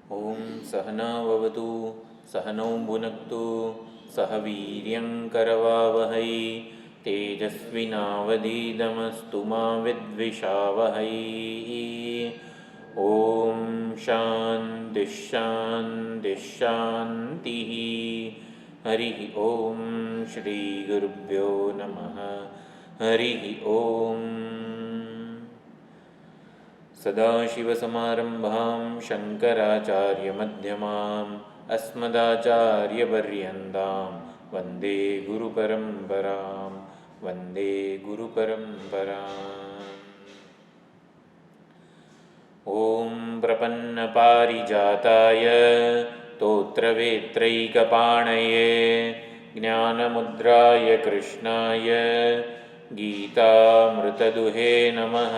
ઓમ સહનાવવતુ સહનૌ ભુનક્તુ સહ વીર્યંકરવાવહૈ તેજસ્વિનાવધીતમસ્તુ મા વિદ્વિષાવહૈ. ઓમ શાંતિ શાંતિ શાંતિ. હરિ ઓમ શ્રી ગુરુભ્યો નમઃ. હરિ ઓમ. સદાશિવસમારંભાં શંકરાચાર્યમધ્યમાम् અસ્મદાચાર્યપર્યન્તાં વંદે ગુરુપરંપરાં. વંદે ગુરુપરંપરાં. ઓમ પ્રપન્નપારિજાતાય તોત્રવેત્રૈકપાણયે જ્ઞાનમુદ્રાય કૃષ્ણાય ગીતામૃતદુહે નમઃ.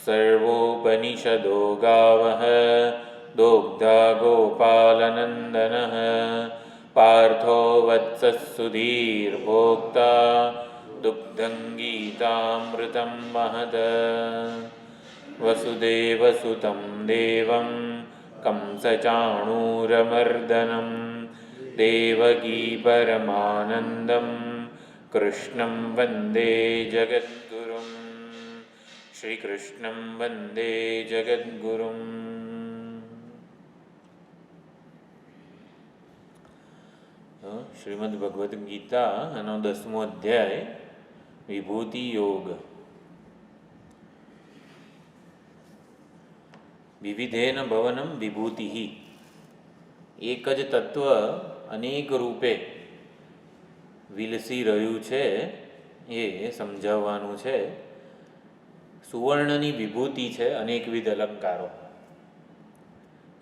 સર્વોપનિષદો ગાવઃ દોગ્ધા ગોપાલનંદનઃ પાર્થો વત્સઃ સુધીર્ભોક્તા દુગ્ધં ગીતામૃતં મહદ. વસુદેવસુतं દેવં કંસચાણૂરમર્દनं દેવકી પરમાનંદં કૃષ્ણં વંદે જગદ્ગુરું. શ્રી કૃષ્ણં વંદે જગદ્ગુરું. શ્રીમદ ભગવદ્ ગીતા એનો 10મો અધ્યાય વિભૂતિ યોગ. વિવિધેન ભવનમ વિભૂતિ. એક જ તત્વ અનેક રૂપે વિલસી રહ્યું છે એ સમજાવવાનું છે. સુવર્ણની વિભૂતિ છે અનેકવિધ અલંકારો.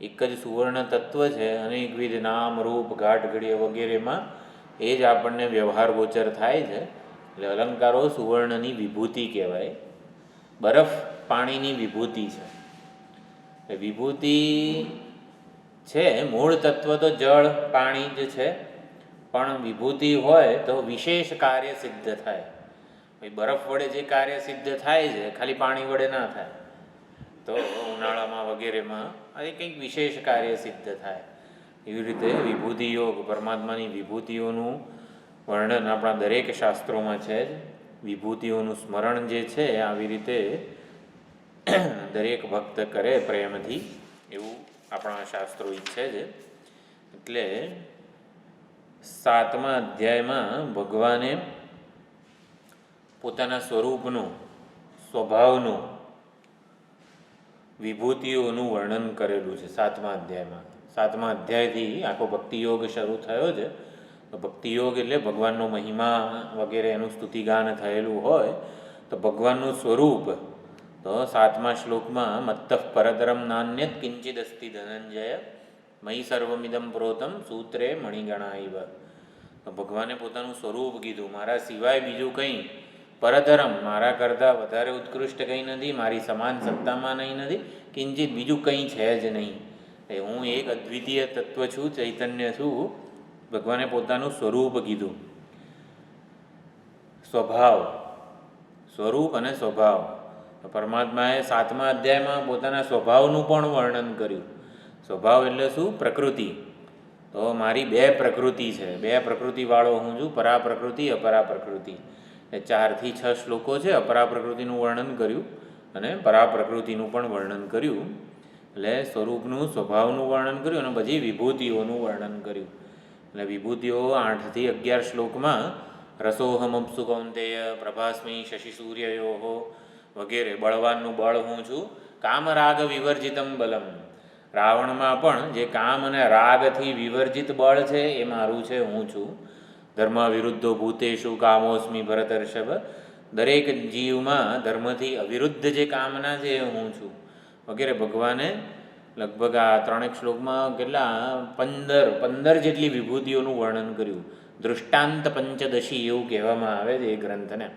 એક જ સુવર્ણ તત્વ છે, અનેકવિધ નામ રૂપ ઘાટ ઘડીએ વગેરેમાં એ જ આપણને વ્યવહાર ગોચર થાય છે. એટલે અલંકારો સુવર્ણની વિભૂતિ કહેવાય. બરફ પાણીની વિભૂતિ છે. એટલે વિભૂતિ છે, મૂળ તત્વ તો જળ પાણી જ છે, પણ વિભૂતિ હોય તો વિશેષ કાર્ય સિદ્ધ થાય. બરફ વડે જે કાર્ય સિદ્ધ થાય છે ખાલી પાણી વડે ના થાય. તો ઉનાળામાં વગેરેમાં એ કંઈક વિશેષ કાર્ય સિદ્ધ થાય. એવી રીતે વિભૂતિ યોગ, પરમાત્માની વિભૂતિઓનું વર્ણન આપણા દરેક શાસ્ત્રોમાં છે જ. વિભૂતિઓનું સ્મરણ જે છે આવી રીતે દરેક ભક્ત કરે પ્રેમથી, એવું આપણા શાસ્ત્રો ઈચ્છે છે. એટલે 7મા અધ્યાયમાં ભગવાને પોતાના સ્વરૂપનું, સ્વભાવનું, વિભૂતિઓનું વર્ણન કરેલું છે 7મા અધ્યાયમાં. 7મા અધ્યાયથી આખો ભક્તિયોગ શરૂ થયો છે. તો ભક્તિયોગ એટલે ભગવાનનો મહિમા વગેરે એનું સ્તુતિગાન થયેલું હોય. તો ભગવાનનું સ્વરૂપ તો 7મા શ્લોકમાં મત્તઃ પરતરમ નાન્યત કિંચિદ અસ્તિ ધનંજય મયી સર્વમિદમ પ્રોતમ સૂત્રે મણિગણાઈવ. તો ભગવાને પોતાનું સ્વરૂપ કીધું, મારા સિવાય બીજું કંઈ પરતરમ, મારા કરતાં વધારે ઉત્કૃષ્ટ કંઈ નથી, મારી સમાન સત્તામાં નહીં નથી, કિંચિત બીજું કંઈ છે જ નહીં. હું એક અદ્વિતીય તત્વ છું, ચૈતન્ય છું. ભગવાને પોતાનું સ્વરૂપ કીધું. સ્વભાવ, સ્વરૂપ અને સ્વભાવ. પરમાત્માએ 7મા અધ્યાયમાં પોતાના સ્વભાવનું પણ વર્ણન કર્યું. સ્વભાવ એટલે શું? પ્રકૃતિ. તો મારી 2 પ્રકૃતિ છે, 2 પ્રકૃતિવાળો હું છું, પરા પ્રકૃતિ અપરા પ્રકૃતિ. એ 4 થી 6 શ્લોકો છે. અપરા પ્રકૃતિનું વર્ણન કર્યું અને પરા પ્રકૃતિનું પણ વર્ણન કર્યું. એટલે સ્વરૂપનું, સ્વભાવનું વર્ણન કર્યું અને પછી વિભૂતિઓનું વર્ણન કર્યું. એટલે વિભૂતિઓ 8 થી 11 શ્લોકમાં રસોહમપ્સુ કૌંતેય પ્રભાસ્મી શશિ સૂર્યયોઃ વગેરે, બળવાનનું બળ હું છું, કામરાગ વિવર્જિતમ બલમ. રાવણમાં પણ જે કામ અને રાગથી વિવર્જિત બળ છે એ મારું છે, હું છું. ધર્મ વિરુદ્ધો ભૂતેષુ કામોસ્મિ ભરતર્ષભ. દરેક જીવમાં ધર્મથી અવિરુદ્ધ જે કામના છે એ હું છું વગેરે. ભગવાને લગભગ આ 3 શ્લોકમાં કેટલા 15 જેટલી વિભૂતિઓનું વર્ણન કર્યું. દૃષ્ટાંત પંચદશી એવું કહેવામાં આવે છે એ ગ્રંથને.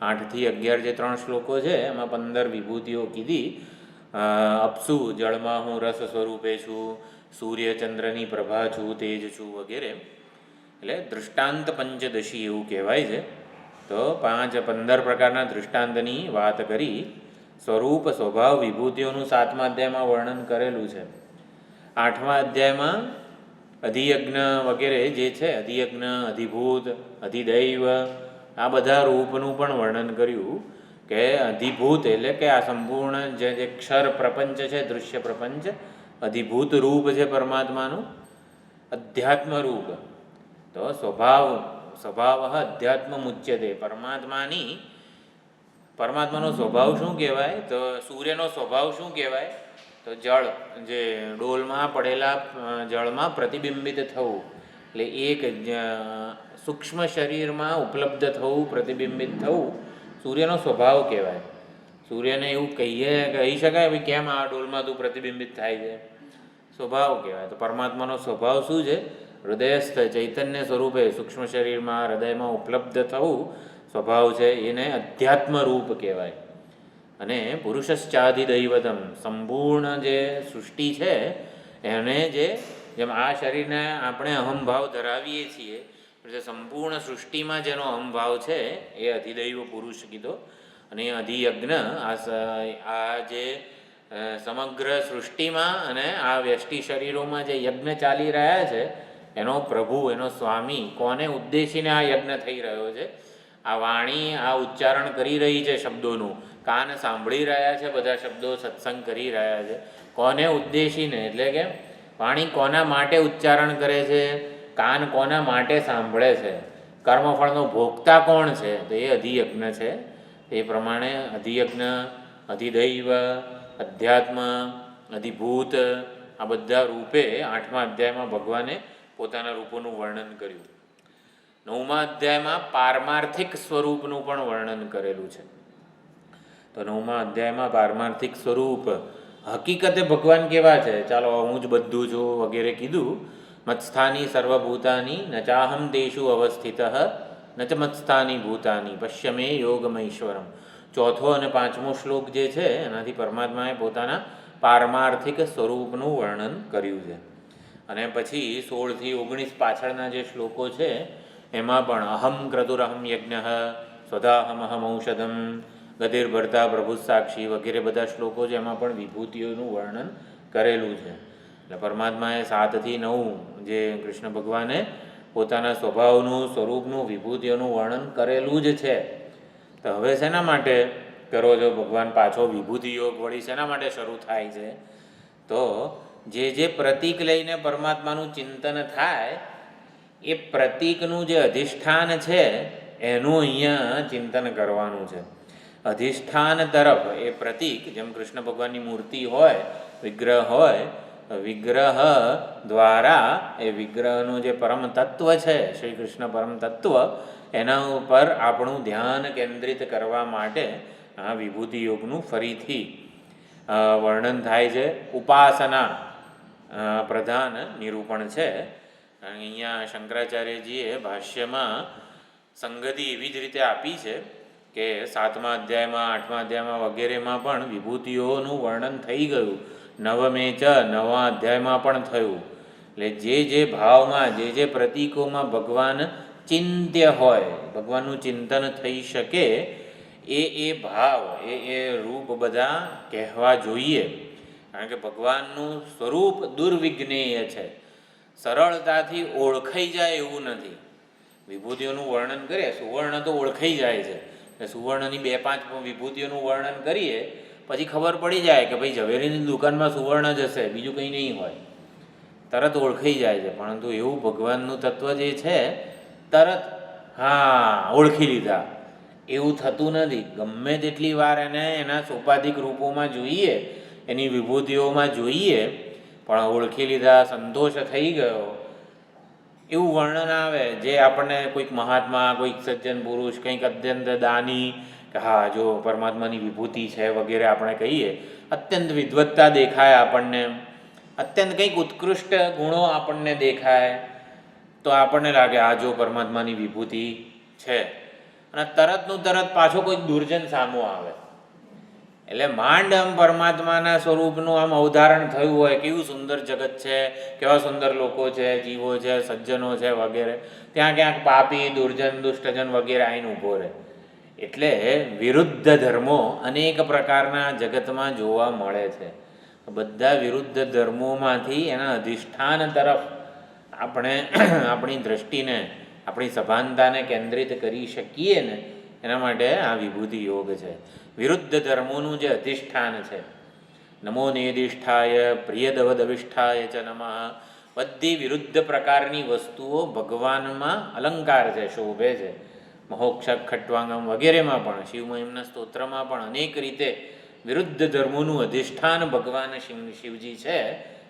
8 થી 11 જે 3 શ્લોકો છે એમાં 15 વિભૂતિઓ કીધી. અપ્સુ, જળમાં હું રસ સ્વરૂપે છું, સૂર્ય ચંદ્રની પ્રભા છું, તેજ છું વગેરે. એટલે દૃષ્ટાંત પંચદશી એવું કહેવાય છે. તો 15 પ્રકારના દૃષ્ટાંતની વાત કરી સ્વરૂપ સ્વભાવ વિભૂતિઓનું 7મા અધ્યાયમાં વર્ણન કરેલું છે. 8મા અધ્યાયમાં અધિયજ્ઞ વગેરે જે છે, અધિયજ્ઞ, અધિભૂત, અધિદૈવ, આ બધા રૂપનું પણ વર્ણન કર્યું. કે અધિભૂત એટલે કે આ સંપૂર્ણ જે ક્ષર પ્રપંચ છે, દૃશ્ય પ્રપંચ, અધિભૂત રૂપ છે પરમાત્માનું. અધ્યાત્મ રૂપ તો સ્વભાવ અધ્યાત્મ મુચ્યતે. પરમાત્માનો સ્વભાવ શું કહેવાય? તો સૂર્યનો સ્વભાવ શું કહેવાય? તો જળ, જે ડોલમાં પડેલા જળમાં પ્રતિબિંબિત થવું, એટલે એક સૂક્ષ્મ શરીરમાં ઉપલબ્ધ થવું, પ્રતિબિંબિત થવું, સૂર્યનો સ્વભાવ કહેવાય. સૂર્યને એવું કહી શકાય ભાઈ કેમ આ ડોલમાં તું પ્રતિબિંબિત થાય છે? સ્વભાવ કહેવાય. તો પરમાત્માનો સ્વભાવ શું છે? હૃદયસ્થ ચૈતન્ય સ્વરૂપે સૂક્ષ્મ શરીરમાં હૃદયમાં ઉપલબ્ધ થવું સ્વભાવ છે, એને અધ્યાત્મ રૂપ કહેવાય. અને પુરુષશ્ચાધિદૈવતમ, સંપૂર્ણ જે સૃષ્ટિ છે એને જેમ આ શરીરને આપણે અહમભાવ ધરાવીએ છીએ, સંપૂર્ણ સૃષ્ટિમાં જેનો અહમભાવ છે એ અધિદૈવ પુરુષ કીધો. અને અધિયજ્ઞ આ જે સમગ્ર સૃષ્ટિમાં અને આ વ્યષ્ટિ શરીરોમાં જે યજ્ઞ ચાલી રહ્યા છે એનો પ્રભુ, એનો સ્વામી, કોને ઉદ્દેશીને આ યજ્ઞ થઈ રહ્યો છે? આ વાણી આ ઉચ્ચારણ કરી રહી છે શબ્દોનું, કાન સાંભળી રહ્યા છે, બધા શબ્દો સત્સંગ કરી રહ્યા છે. કોને ઉદ્દેશીને? એટલે કે વાણી કોના માટે ઉચ્ચારણ કરે છે, કાન કોના માટે સાંભળે છે, કર્મફળનો ભોગતા કોણ છે? તો એ અધિયજ્ઞ છે. એ પ્રમાણે અધિયજ્ઞ, અધિદૈવ, અધ્યાત્મ, અધિભૂત, આ બધા રૂપે 8મા અધ્યાયમાં ભગવાને પોતાના રૂપોનું વર્ણન કર્યું. 9મા અધ્યાયમાં પારમાર્થિક સ્વરૂપનું પણ વર્ણન કરેલું છે. તો 9મા અધ્યાયમાં પારમાર્થિક સ્વરૂપ, હકીકતે ભગવાન કેવા છે? ચાલો હું જ બધું છું વગેરે કીધું. મત્સ્થાની સર્વભૂતાની ન ચાહમ તેષુ અવસ્થિત ન ચ મત્સ્થાની ભૂતાની પશ્યમે યોગમૈશ્વરમ. 4થો અને 5મો શ્લોક જે છે એનાથી પરમાત્માએ પોતાના પારમાર્થિક સ્વરૂપનું વર્ણન કર્યું છે. અને પછી 16 થી 19 પાછળના જે શ્લોકો છે એમાં પણ અહમ ક્રતુરહમ યજ્ઞ, સ્વદાહમહમ ઔષધમ, ગતિર્ભર્તા પ્રભુ સાક્ષી વગેરે બધા શ્લોકો છે, એમાં પણ વિભૂતિઓનું વર્ણન કરેલું છે. એટલે પરમાત્માએ 7 થી 9 જે કૃષ્ણ ભગવાને પોતાના સ્વભાવનું, સ્વરૂપનું, વિભૂતિઓનું વર્ણન કરેલું જ છે. તો હવે શેના માટે કરો છો ભગવાન પાછો વિભૂતિ યોગ વળી શેના માટે શરૂ થાય છે? તો જે પ્રતીક લઈને પરમાત્માનું ચિંતન થાય એ પ્રતીકનું જે અધિષ્ઠાન છે એનું અહીંયા ચિંતન કરવાનું છે. અધિષ્ઠાન તરફ એ પ્રતીક, જેમ કૃષ્ણ ભગવાનની મૂર્તિ હોય, વિગ્રહ હોય, વિગ્રહ દ્વારા એ વિગ્રહનું જે પરમ તત્વ છે, શ્રી કૃષ્ણ પરમ તત્વ, એના ઉપર આપણું ધ્યાન કેન્દ્રિત કરવા માટે આ વિભૂતિ યોગનું ફરીથી વર્ણન થાય છે. ઉપાસના પ્રધાન નિરૂપણ છે. અહીંયા શંકરાચાર્યજીએ ભાષ્યમાં સંગતિ એવી જ રીતે આપી છે કે 7મા અધ્યાયમાં, 8મા અધ્યાયમાં વગેરેમાં પણ વિભૂતિઓનું વર્ણન થઈ ગયું. 9મે ચ 9મા અધ્યાયમાં પણ થયું. એટલે જે ભાવમાં, જે પ્રતીકોમાં ભગવાન ચિંત્ય હોય, ભગવાનનું ચિંતન થઈ શકે, એ ભાવ, એ રૂપ બધા કહેવા જોઈએ. કારણ કે ભગવાનનું સ્વરૂપ દુર્વિજ્ઞેય છે, સરળતાથી ઓળખાઈ જાય એવું નથી. વિભૂતિઓનું વર્ણન કરીએ, સુવર્ણ તો ઓળખાઈ જાય છે. સુવર્ણની 2-5 વિભૂતિઓનું વર્ણન કરીએ પછી ખબર પડી જાય કે ભાઈ ઝવેરીની દુકાનમાં સુવર્ણ જ હશે, બીજું કંઈ નહીં હોય, તરત ઓળખાઈ જાય છે. પરંતુ એવું ભગવાનનું તત્વ જે છે તરત ઓળખી લીધા એવું થતું નથી. ગમે તેટલી વાર એને એના સોપાધિક રૂપોમાં જોઈએ, એની વિભૂતિઓમાં જોઈએ, પણ ઓળખી લીધા, સંતોષ થઈ ગયો એવું વર્ણન આવે. જે આપણને કોઈક મહાત્મા, કોઈક સજ્જન પુરુષ, કંઈક અત્યંત દાની, કે હા જો પરમાત્માની વિભૂતિ છે વગેરે આપણે કહીએ, અત્યંત વિદ્વત્તા દેખાય આપણને, અત્યંત કંઈક ઉત્કૃષ્ટ ગુણો આપણને દેખાય, તો આપણને લાગે આ જો પરમાત્માની વિભૂતિ છે. અને તરતનું તરત પાછો કોઈક દુર્જન સામો આવે. એટલે માંડ આમ પરમાત્માના સ્વરૂપનું આમ અવધારણ થયું હોય, કેવું સુંદર જગત છે, કેવા સુંદર લોકો છે, જીવો છે, સજ્જનો છે વગેરે, ત્યાં ક્યાંક પાપી, દુર્જન, દુષ્ટજન વગેરે આવીને ઊભો રહે. એટલે વિરુદ્ધ ધર્મો અનેક પ્રકારના જગતમાં જોવા મળે છે. બધા વિરુદ્ધ ધર્મોમાંથી એના અધિષ્ઠાન તરફ આપણે આપણી દૃષ્ટિને, આપણી સભાનતાને કેન્દ્રિત કરી શકીએ ને, એના માટે આ વિભૂતિ યોગ છે. વિરુદ્ધ ધર્મોનું જે અધિષ્ઠાન છે, નમો નિધિષ્ઠાય પ્રિયદવદવિષ્ઠાય ચ નમઃ, બધી વિરુદ્ધ પ્રકારની વસ્તુઓ ભગવાનમાં અલંકાર છે, શોભે છે. મહોક્ષ ખટ્વાંગમ વગેરેમાં પણ, શિવમહિમના સ્તોત્રમાં પણ અનેક રીતે વિરુદ્ધ ધર્મોનું અધિષ્ઠાન ભગવાન શિવજી છે,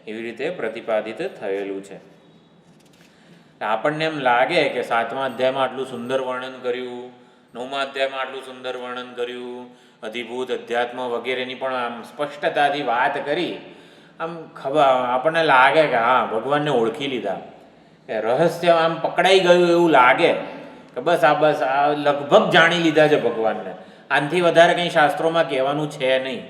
એવી રીતે પ્રતિપાદિત થયેલું છે. આપણને એમ લાગે કે 7મા અધ્યાયમાં આટલું સુંદર વર્ણન કર્યું, 9મા અધ્યાયમાં આટલું સુંદર વર્ણન કર્યું, અધિભૂત અધ્યાત્મ વગેરેની પણ આમ સ્પષ્ટતાથી વાત કરી, આમ આપણને લાગે કે હા ભગવાનને ઓળખી લીધા, કે રહસ્ય આમ પકડાઈ ગયું એવું લાગે કે બસ આ લગભગ જાણી લીધા છે ભગવાનને, આનાથી વધારે કંઈ શાસ્ત્રોમાં કહેવાનું છે નહીં.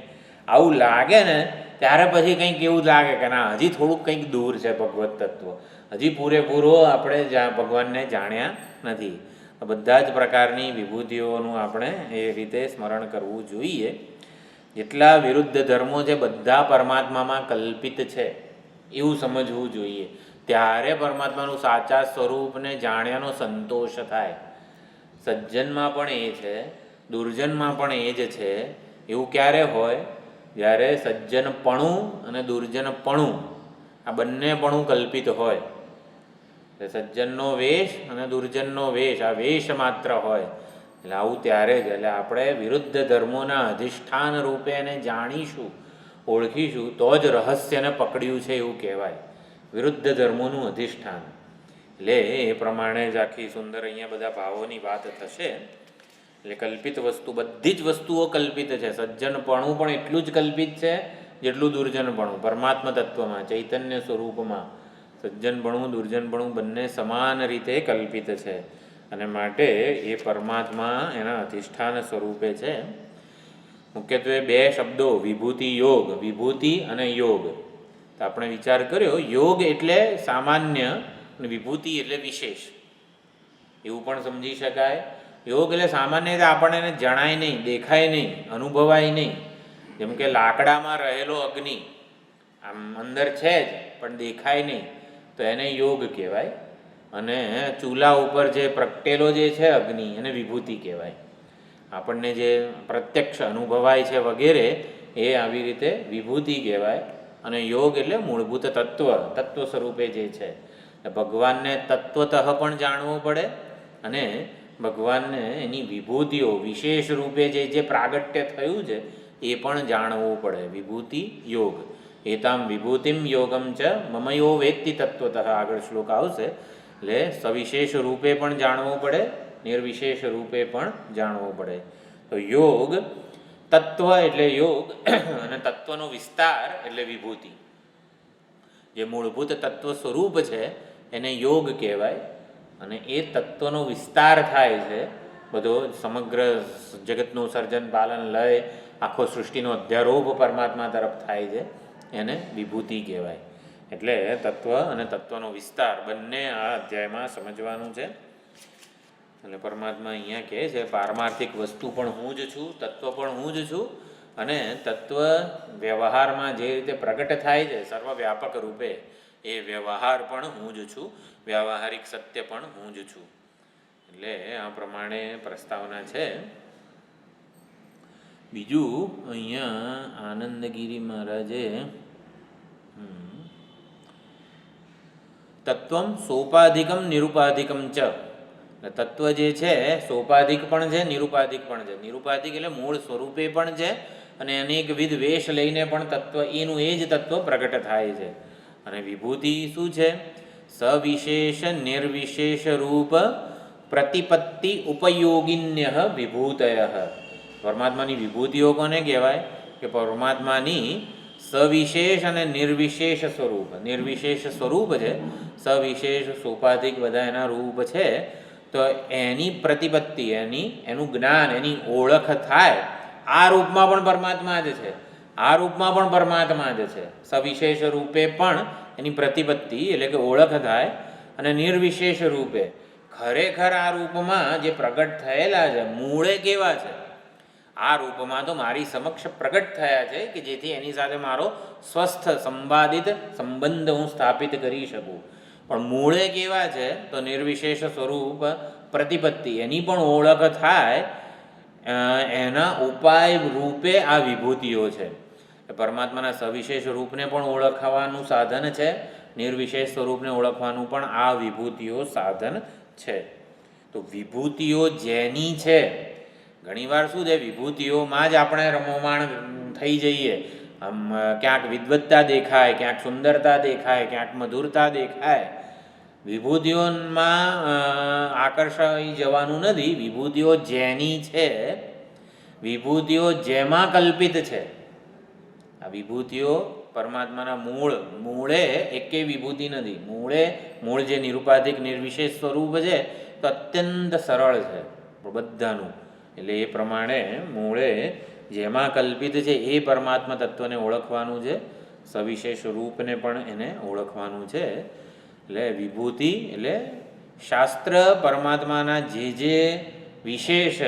આવું લાગે ને ત્યારે પછી કંઈક એવું લાગે કે ના, હજી થોડુંક કંઈક દૂર છે ભગવત તત્વ, હજી પૂરેપૂરો આપણે ભગવાનને જાણ્યા નથી. બધા જ પ્રકારની વિભૂતિઓનું આપણે એ રીતે સ્મરણ કરવું જોઈએ. જેટલા વિરુદ્ધ ધર્મો છે બધા પરમાત્મામાં કલ્પિત છે એવું સમજવું જોઈએ. ત્યારે પરમાત્માનું સાચા સ્વરૂપને જાણ્યાનો સંતોષ થાય. સજ્જનમાં પણ એ છે, દુર્જનમાં પણ એ જ છે. એવું ક્યારે હોય? જ્યારે સજ્જનપણું અને દુર્જનપણું આ બંનેપણું કલ્પિત હોય. સજ્જનનો વેશ અને દુર્જનનો વેશ, આ વેશ માત્ર હોય. એટલે આવું ત્યારે જ, એટલે આપણે વિરુદ્ધ ધર્મોના અધિષ્ઠાન રૂપે એને જાણીશું, ઓળખીશું, તો જ રહસ્યને પકડ્યું છે એવું કહેવાય. વિરુદ્ધ ધર્મોનું અધિષ્ઠાન, એટલે એ પ્રમાણે જ આખી સુંદર અહીંયા બધા ભાવોની વાત થશે. એટલે કલ્પિત વસ્તુ, બધી જ વસ્તુઓ કલ્પિત છે. સજ્જનપણું પણ એટલું જ કલ્પિત છે જેટલું દુર્જનપણું. પરમાત્મા તત્વમાં, ચૈતન્ય સ્વરૂપમાં સજ્જનપણું દુર્જનપણું બંને સમાન રીતે કલ્પિત છે. અને માટે એ પરમાત્મા એના અધિષ્ઠાન સ્વરૂપે છે. મુખ્યત્વે બે શબ્દો, વિભૂતિ યોગ, વિભૂતિ અને યોગ. તો આપણે વિચાર કર્યો, યોગ એટલે સામાન્ય અને વિભૂતિ એટલે વિશેષ, એવું પણ સમજી શકાય. યોગ એટલે સામાન્ય રીતે આપણને એને જણાય નહીં, દેખાય નહીં, અનુભવાય નહીં. જેમ કે લાકડામાં રહેલો અગ્નિ આમ અંદર છે જ પણ દેખાય નહીં, તો એને યોગ કહેવાય. અને ચૂલા ઉપર જે પ્રગટેલો જે છે અગ્નિ, એને વિભૂતિ કહેવાય. આપણને જે પ્રત્યક્ષ અનુભવાય છે વગેરે એ આવી રીતે વિભૂતિ કહેવાય. અને યોગ એટલે મૂળભૂત તત્વ સ્વરૂપે જે છે. ભગવાનને તત્વતઃ પણ જાણવું પડે અને ભગવાનને એની વિભૂતિઓ વિશેષ રૂપે જે પ્રાગટ્ય થયું છે એ પણ જાણવું પડે. વિભૂતિ યોગ. એતામ વિભૂતિમ યોગમ ચ મમયો વેત્તિ તત્વતઃ, આગળ શ્લોક આવશે. એટલે સવિશેષ રૂપે પણ જાણવું પડે, નિર્વિશેષ રૂપે પણ જાણવું પડે. તો યોગ, તત્વ એટલે યોગ અને તત્વનો વિસ્તાર એટલે વિભૂતિ. જે મૂળભૂત તત્વ સ્વરૂપ છે એને યોગ કહેવાય. અને એ તત્વનો વિસ્તાર થાય છે, બધો સમગ્ર જગતનું સર્જન પાલન લય આખો સૃષ્ટિનો અધ્યારોપ પરમાત્મા તરફ થાય છે, એને વિભૂતિ કહેવાય. એટલે તત્વ અને તત્વનો વિસ્તાર બંને આ અધ્યાયમાં સમજવાનું છે. એટલે પરમાત્મા અહીંયા કહે છે પારમાર્થિક વસ્તુ પણ હું જ છું, તત્વ પણ હું જ છું, અને તત્વ વ્યવહારમાં જે રીતે પ્રગટ થાય છે સર્વવ્યાપક રૂપે, એ વ્યવહાર પણ હું જ છું, વ્યાવહારિક સત્ય પણ હું જ છું. એટલે આ પ્રમાણે પ્રસ્તાવના છે. બીજું અહીંયા આનંદગીરી મહારાજે તત્વમ સોપાધિકમ નિરુપાધિકમ ચ, તત્વ જે છે સોપાધિક પણ છે, નિરુપાધિક પણ છે. નિરુપાધિક એટલે મૂળ સ્વરૂપે પણ છે અને અનેકવિધ વેશ લઈને પણ તત્વ એનું એ જ તત્વ પ્રગટ થાય છે. અને વિભૂતિ શું છે? સવિશેષ નિર્વિશેષ રૂપ પ્રતિપત્તિ ઉપયોગિન્ય વિભૂતય. પરમાત્માની વિભૂતિઓ કોને કહેવાય? કે પરમાત્માની સવિશેષ અને નિર્વિશેષ સ્વરૂપ. નિર્વિશેષ સ્વરૂપ છે, સવિશેષ સોપાધિક બધા એના રૂપ છે. તો એની પ્રતિપત્તિ, એનું જ્ઞાન, એની ઓળખ થાય. આ રૂપમાં પણ પરમાત્મા જ છે, આ રૂપમાં પણ પરમાત્મા જ છે. સવિશેષ રૂપે પણ એની પ્રતિપત્તિ એટલે કે ઓળખ થાય, અને નિર્વિશેષ રૂપે ખરેખર આ રૂપમાં જે પ્રગટ થયેલા છે મૂળે કેવા છે, આ રૂપમાં તો મારી સમક્ષ પ્રગટ થયા છે કે જેથી એની સાથે મારો સ્વસ્થ સંવાદિત સંબંધ હું સ્થાપિત કરી શકું. પણ મૂળે કેવા છે તો નિર્વિશેષ સ્વરૂપ પ્રતિપત્તિ એની પણ ઓળખ થાય એના ઉપાય રૂપે આ વિભૂતિઓ છે. પરમાત્માના સવિશેષ રૂપને પણ ઓળખવાનું સાધન છે, નિર્વિશેષ સ્વરૂપને ઓળખવાનું પણ આ વિભૂતિઓ સાધન છે. તો વિભૂતિઓ જેની છે, ઘણીવાર શું છે વિભૂતિઓમાં જ આપણે રમોમાણ થઈ જઈએ. આમ ક્યાંક વિદ્વત્તા દેખાય, ક્યાંક સુંદરતા દેખાય, ક્યાંક મધુરતા દેખાય. વિભૂતિઓમાં આકર્ષાઈ જવાનું નથી. વિભૂતિઓ જેની છે, વિભૂતિઓ જેમાં કલ્પિત છે. આ વિભૂતિઓ પરમાત્માના મૂળે એકેય વિભૂતિ નથી. મૂળ જે નિરુપાધિક નિર્વિશેષ સ્વરૂપ છે તો અત્યંત સરળ છે બધાનું. એટલે એ પ્રમાણે મૂળે જેમાં કલ્પિત છે એ પરમાત્મા તત્વને ઓળખવાનું છે, સવિશેષ રૂપને પણ એને ઓળખવાનું છે. એટલે વિભૂતિ એટલે શાસ્ત્ર પરમાત્માના જે વિશેષ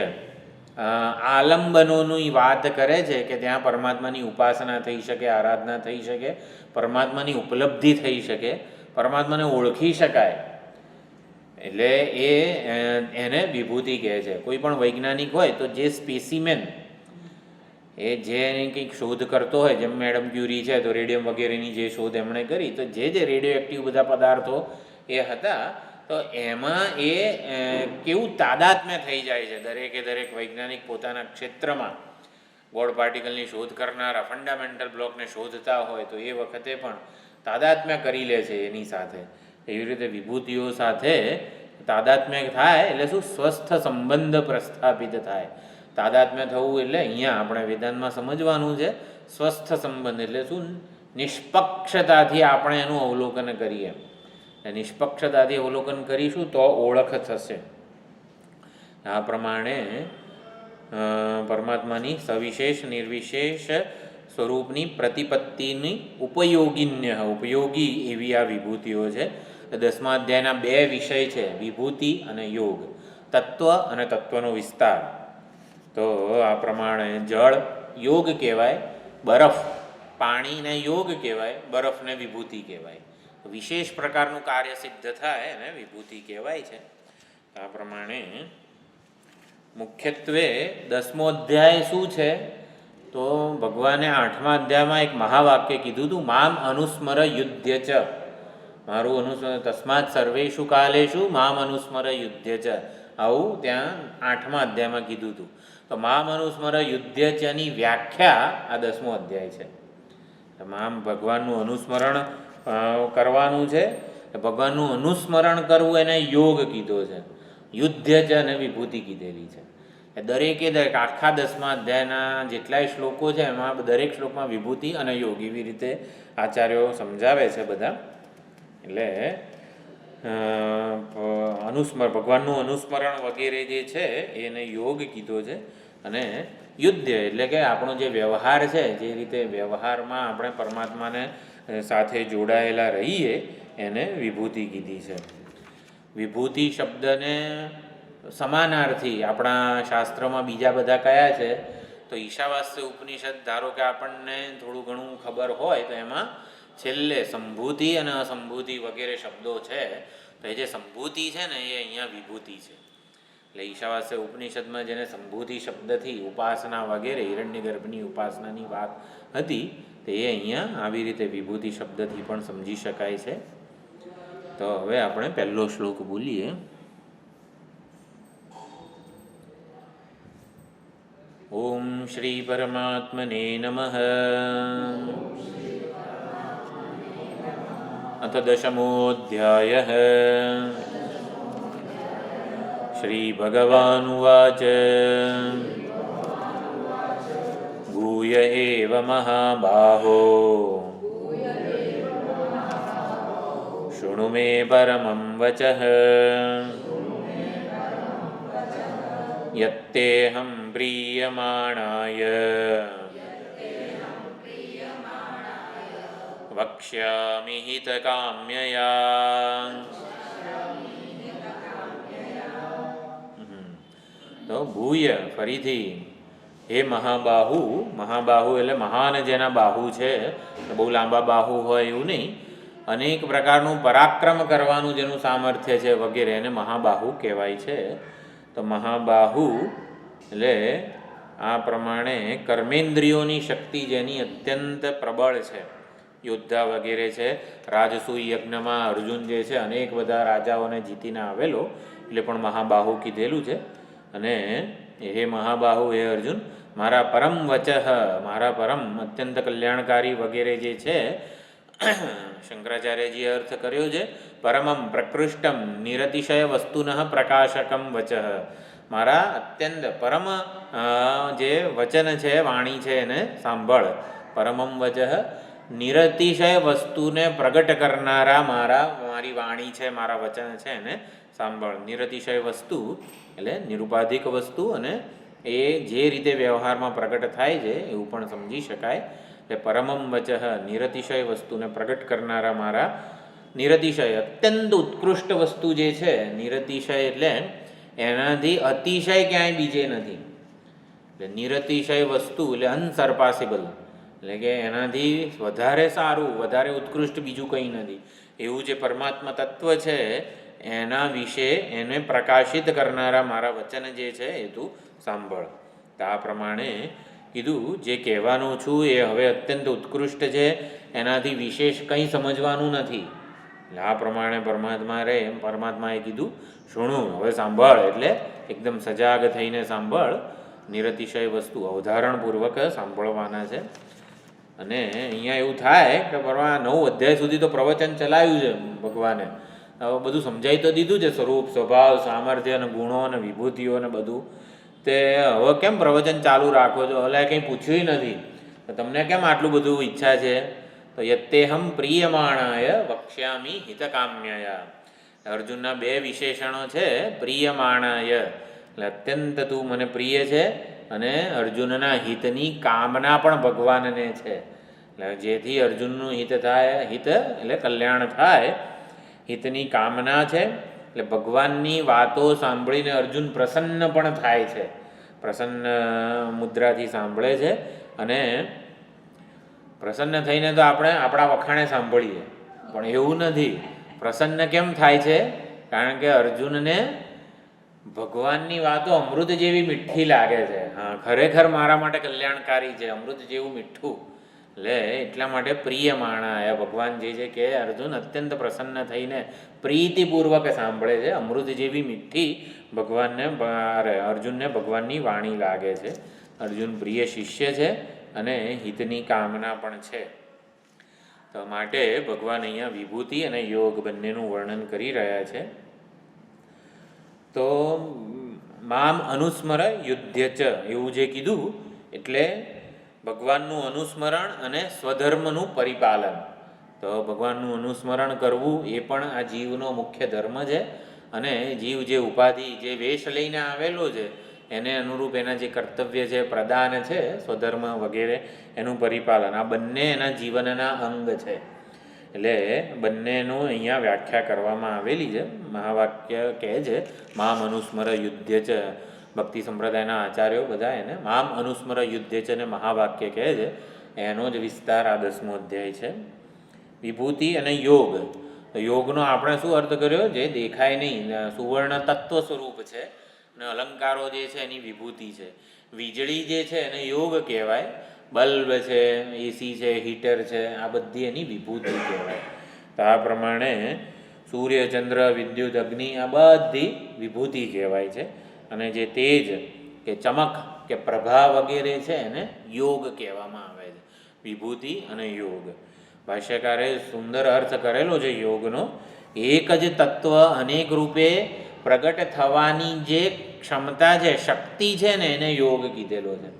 આલંબનોની વાત કરે છે કે ત્યાં પરમાત્માની ઉપાસના થઈ શકે, આરાધના થઈ શકે, પરમાત્માની ઉપલબ્ધિ થઈ શકે, પરમાત્માને ઓળખી શકાય, એટલે એને વિભૂતિ કહે છે. કોઈ પણ વૈજ્ઞાનિક હોય તો જે સ્પેસિમેન એ જે કંઈક શોધ કરતો હોય, જેમ મેડમ ક્યુરી છે તો રેડિયમ વગેરેની જે શોધ એમણે કરી, તો જે રેડિયો એક્ટિવ બધા પદાર્થો એ હતા તો એમાં એ કેવું તાદાત્મ્ય થઈ જાય છે. દરેક વૈજ્ઞાનિક પોતાના ક્ષેત્રમાં ગોળ પાર્ટિકલની શોધ કરનારા ફંડામેન્ટલ બ્લોકને શોધતા હોય તો એ વખતે પણ તાદાત્મ્ય કરી લે છે એની સાથે. એવી રીતે વિભૂતિઓ સાથે તાદાત્મ્ય થાય એટલે શું સ્વસ્થ સંબંધ પ્રસ્થાપિત થાય. તાદાત્મ્ય થવું એટલે અહીંયા આપણે વેદાંતમાં સમજવાનું છે સ્વસ્થ સંબંધ એટલે શું, નિષ્પક્ષતાથી આપણે એનું અવલોકન કરીએ. નિષ્પક્ષતાથી અવલોકન કરીશું તો ઓળખ થશે. આ પ્રમાણે પરમાત્માની સવિશેષ નિર્વિશેષ સ્વરૂપની પ્રતિપત્તિની ઉપયોગી એવી આ વિભૂતિઓ છે. 10મા અધ્યાયના 2 વિષય છે, વિભૂતિ અને યોગ, તત્વ અને તત્વનો વિસ્તાર. તો આ પ્રમાણે જળ યોગ કહેવાય, બરફ પાણીને યોગ કહેવાય, બરફને વિભૂતિ કહેવાય. વિશેષ પ્રકારનું કાર્ય સિદ્ધ થાય અને વિભૂતિ કહેવાય છે. આ પ્રમાણે મુખ્યત્વે 10મો અધ્યાય શું છે તો ભગવાને 8મા અધ્યાયમાં એક મહાવાક્ય કીધું હતું, મામ અનુસ્મર યુધ્ય ચ, મારું અનુસ્મર, તસ્માત સર્વેષુ કાલેષુ મામ અનુસ્મર યુધ્ય ચ, આવું ત્યાં 8મા અધ્યાયમાં કીધું હતું. તો મામ અનુસ્મર યુધ્ય ચની વ્યાખ્યા આ 10મો અધ્યાય છે. મામ ભગવાનનું અનુસ્મરણ કરવાનું છે. ભગવાનનું અનુસ્મરણ કરવું એને યોગ કીધો છે, યુધ્ય ચ અને વિભૂતિ કીધેલી છે. દરેકે આખા 10મા અધ્યાયના જેટલાય શ્લોકો છે એમાં દરેક શ્લોકમાં વિભૂતિ અને યોગ એવી રીતે આચાર્યો સમજાવે છે બધા. એટલે ભગવાનનું અનુસ્મરણ વગેરે જે છે એને યોગ કીધો છે. અને યુધ્ય એટલે કે આપણો જે વ્યવહાર છે, જે રીતે વ્યવહારમાં આપણે પરમાત્માને સાથે જોડાયેલા રહીએ એને વિભૂતિ કીધી છે. વિભૂતિ શબ્દને સમાનાર્થી આપણા શાસ્ત્રમાં બીજા બધા કયા છે તો ઈશાવાસ્ય ઉપનિષદ ધારો કે આપણને થોડું ઘણું ખબર હોય તો એમાં છેલ્લે સંભૂતિ અને અસંભૂતિ વગેરે શબ્દો છે. તો એ જે સંભૂતિ છે ને એ અહીંયા વિભૂતિ છે. એટલે ઈશાવાસ્ય ઉપનિષદમાં જેને સંભૂતિ શબ્દથી ઉપાસના વગેરે હિરણ્યગર્ભની ઉપાસનાની વાત હતી તે અહીંયા આવી રીતે વિભૂતિ શબ્દથી પણ સમજી શકાય છે. તો હવે આપણે પહેલો શ્લોક બોલીએ. ઓમ શ્રી પરમાત્મને નમઃ. અથ 10મોऽધ્યાયઃ. શ્રી ભગવાનુવાચ ભૂય એવ મહાબાહો શૃણુ મે પરમં વચઃ યત્તેહં પ્રીયમાણાય વક્ષ્યામિ હિતકામ્યયા તો ભૂય ફરીથી હે મહાબાહુ, મહાબાહુ એટલે મહાન જેના બાહુ છે, બહુ લાંબા બાહુ હોય એવું નહીં, અનેક પ્રકારનું પરાક્રમ કરવાનું જેનું સામર્થ્ય છે વગેરે એને મહાબાહુ કહેવાય છે. તો મહાબાહુ એટલે આ પ્રમાણે કર્મેન્દ્રિયોની શક્તિ જેની અત્યંત પ્રબળ છે, યોદ્ધા વગેરે છે. રાજસૂય યજ્ઞમાં અર્જુન જે છે અનેક બધા રાજાઓને જીતીને આવેલો, એટલે પણ મહાબાહુ કીધેલું છે. અને હે મહાબાહુ, હે અર્જુન, મારા પરમ વચઃ, મારા પરમ અત્યંત કલ્યાણકારી વગેરે જે છે, શંકરાચાર્યજીએ અર્થ કર્યો છે પરમમ પ્રકૃષ્ટમ નિરતિશય વસ્તુન પ્રકાશકમ વચઃ, મારા અત્યંત પરમ જે વચન છે, વાણી છે એને સાંભળ. પરમમ વચઃ નિરતિશય વસ્તુને પ્રગટ કરનારા મારી વાણી છે, મારા વચન છે એને સાંભળ. નિરતિશય વસ્તુ એટલે નિરુપાધિક વસ્તુ, અને એ જે રીતે વ્યવહારમાં પ્રગટ થાય છે એવું પણ સમજી શકાય. એટલે પરમમ વચઃ નિરતિશય વસ્તુને પ્રગટ કરનારા મારા, નિરતિશય અત્યંત ઉત્કૃષ્ટ વસ્તુ જે છે, નિરતિશય એટલે એનાથી અતિશય ક્યાંય બીજે નથી. એટલે નિરતિશય વસ્તુ એટલે અનસરપાસેબલ, એટલે કે એનાથી વધારે સારું, વધારે ઉત્કૃષ્ટ બીજું કંઈ નથી એવું જે પરમાત્મા તત્વ છે એના વિશે એને પ્રકાશિત કરનારા મારા વચન જે છે એ તું સાંભળ. તો આ પ્રમાણે કીધું જે કહેવાનું છું એ હવે અત્યંત ઉત્કૃષ્ટ છે, એનાથી વિશેષ કંઈ સમજવાનું નથી. એટલે આ પ્રમાણે પરમાત્માએ કીધું શુણું, હવે સાંભળ, એટલે એકદમ સજાગ થઈને સાંભળ. નિરતિશય વસ્તુ અવધારણપૂર્વક સાંભળવાના છે. અને અહીંયા એવું થાય કે 9 અધ્યાય સુધી તો પ્રવચન ચલાવ્યું છે ભગવાને, હવે બધું સમજાઈ તો દીધું છે, સ્વરૂપ, સ્વભાવ, સામર્થ્ય અને ગુણો અને વિભૂતિઓ અને બધું. તે હવે કેમ પ્રવચન ચાલુ રાખો છો? એટલે કંઈ પૂછ્યું નથી, તો તમને કેમ આટલું બધું ઈચ્છા છે? તો યત્તેહમ પ્રિયમાણાય વક્ષ્યામી હિતકામ્યયા. અર્જુનના 2 વિશેષણો છે. પ્રિયમાણાય એટલે અત્યંત તું મને પ્રિય છે, અને અર્જુનના હિતની કામના પણ ભગવાનને છે. એટલે જેથી અર્જુનનું હિત થાય, હિત એટલે કલ્યાણ થાય, હિતની કામના છે. એટલે ભગવાનની વાતો સાંભળીને અર્જુન પ્રસન્ન પણ થાય છે, પ્રસન્ન મુદ્રાથી સાંભળે છે. અને પ્રસન્ન થઈને તો આપણે આપણા વખાણે સાંભળીએ, પણ એવું નથી. પ્રસન્ન કેમ થાય છે? કારણ કે અર્જુનને ભગવાનની વાતો અમૃત જેવી મીઠી લાગે છે. હા, ખરેખર મારા માટે કલ્યાણકારી છે, અમૃત જેવું મીઠું. એટલે એટલા માટે પ્રિય માણા, ભગવાન જે કે અર્જુન અત્યંત પ્રસન્ન થઈને પ્રીતિપૂર્વક સાંભળે છે. અમૃત જેવી મીઠી અર્જુનને ભગવાનની વાણી લાગે છે. અર્જુન પ્રિય શિષ્ય છે અને હિતની કામના પણ છે. તો માટે ભગવાન અહીંયા વિભૂતિ અને યોગ બંનેનું વર્ણન કરી રહ્યા છે. તો મામ અનુસ્મર યુધ્ય ચ એવું જે કીધું, એટલે ભગવાનનું અનુસ્મરણ અને સ્વધર્મનું પરિપાલન. તો ભગવાનનું અનુસ્મરણ કરવું એ પણ આ જીવનો મુખ્ય ધર્મ છે. અને જીવ જે ઉપાધિ, જે વેશ લઈને આવેલો છે એને અનુરૂપ એના જે કર્તવ્ય છે, પ્રદાન છે, સ્વધર્મ વગેરે, એનું પરિપાલન, આ બંને એના જીવનના અંગ છે. એટલે બંનેનું અહીંયા વ્યાખ્યા કરવામાં આવેલી છે. મહાવાક્ય કહે છે મામ અનુસ્મર યુધ્ય ચ. ભક્તિ સંપ્રદાયના આચાર્યો બધા એને મામ અનુસ્મર યુધ્ય ચ ને મહાવાક્ય કહે છે. એનો જ વિસ્તાર આ 10મો અધ્યાય છે. વિભૂતિ અને યોગ. યોગનો આપણે શું અર્થ કર્યો? જે દેખાય નહીં, સુવર્ણ તત્વ સ્વરૂપ છે, અને અલંકારો જે છે એની વિભૂતિ છે. વીજળી જે છે એને યોગ કહેવાય, બલ્બ છે, એસી છે, હીટર છે, આ બધી એની વિભૂતિ કહેવાય. તો આ પ્રમાણે સૂર્ય, ચંદ્ર, વિદ્યુત, અગ્નિ આ બધી વિભૂતિ કહેવાય છે. અને જે તેજ કે ચમક કે પ્રભા વગેરે છે એને યોગ કહેવામાં આવે છે. વિભૂતિ અને યોગ. ભાષ્યકારે સુંદર અર્થ કરેલો છે યોગનો. એક જ તત્વ અનેક રૂપે પ્રગટ થવાની જે ક્ષમતા છે, શક્તિ છે ને, એને યોગ કીધેલો છે.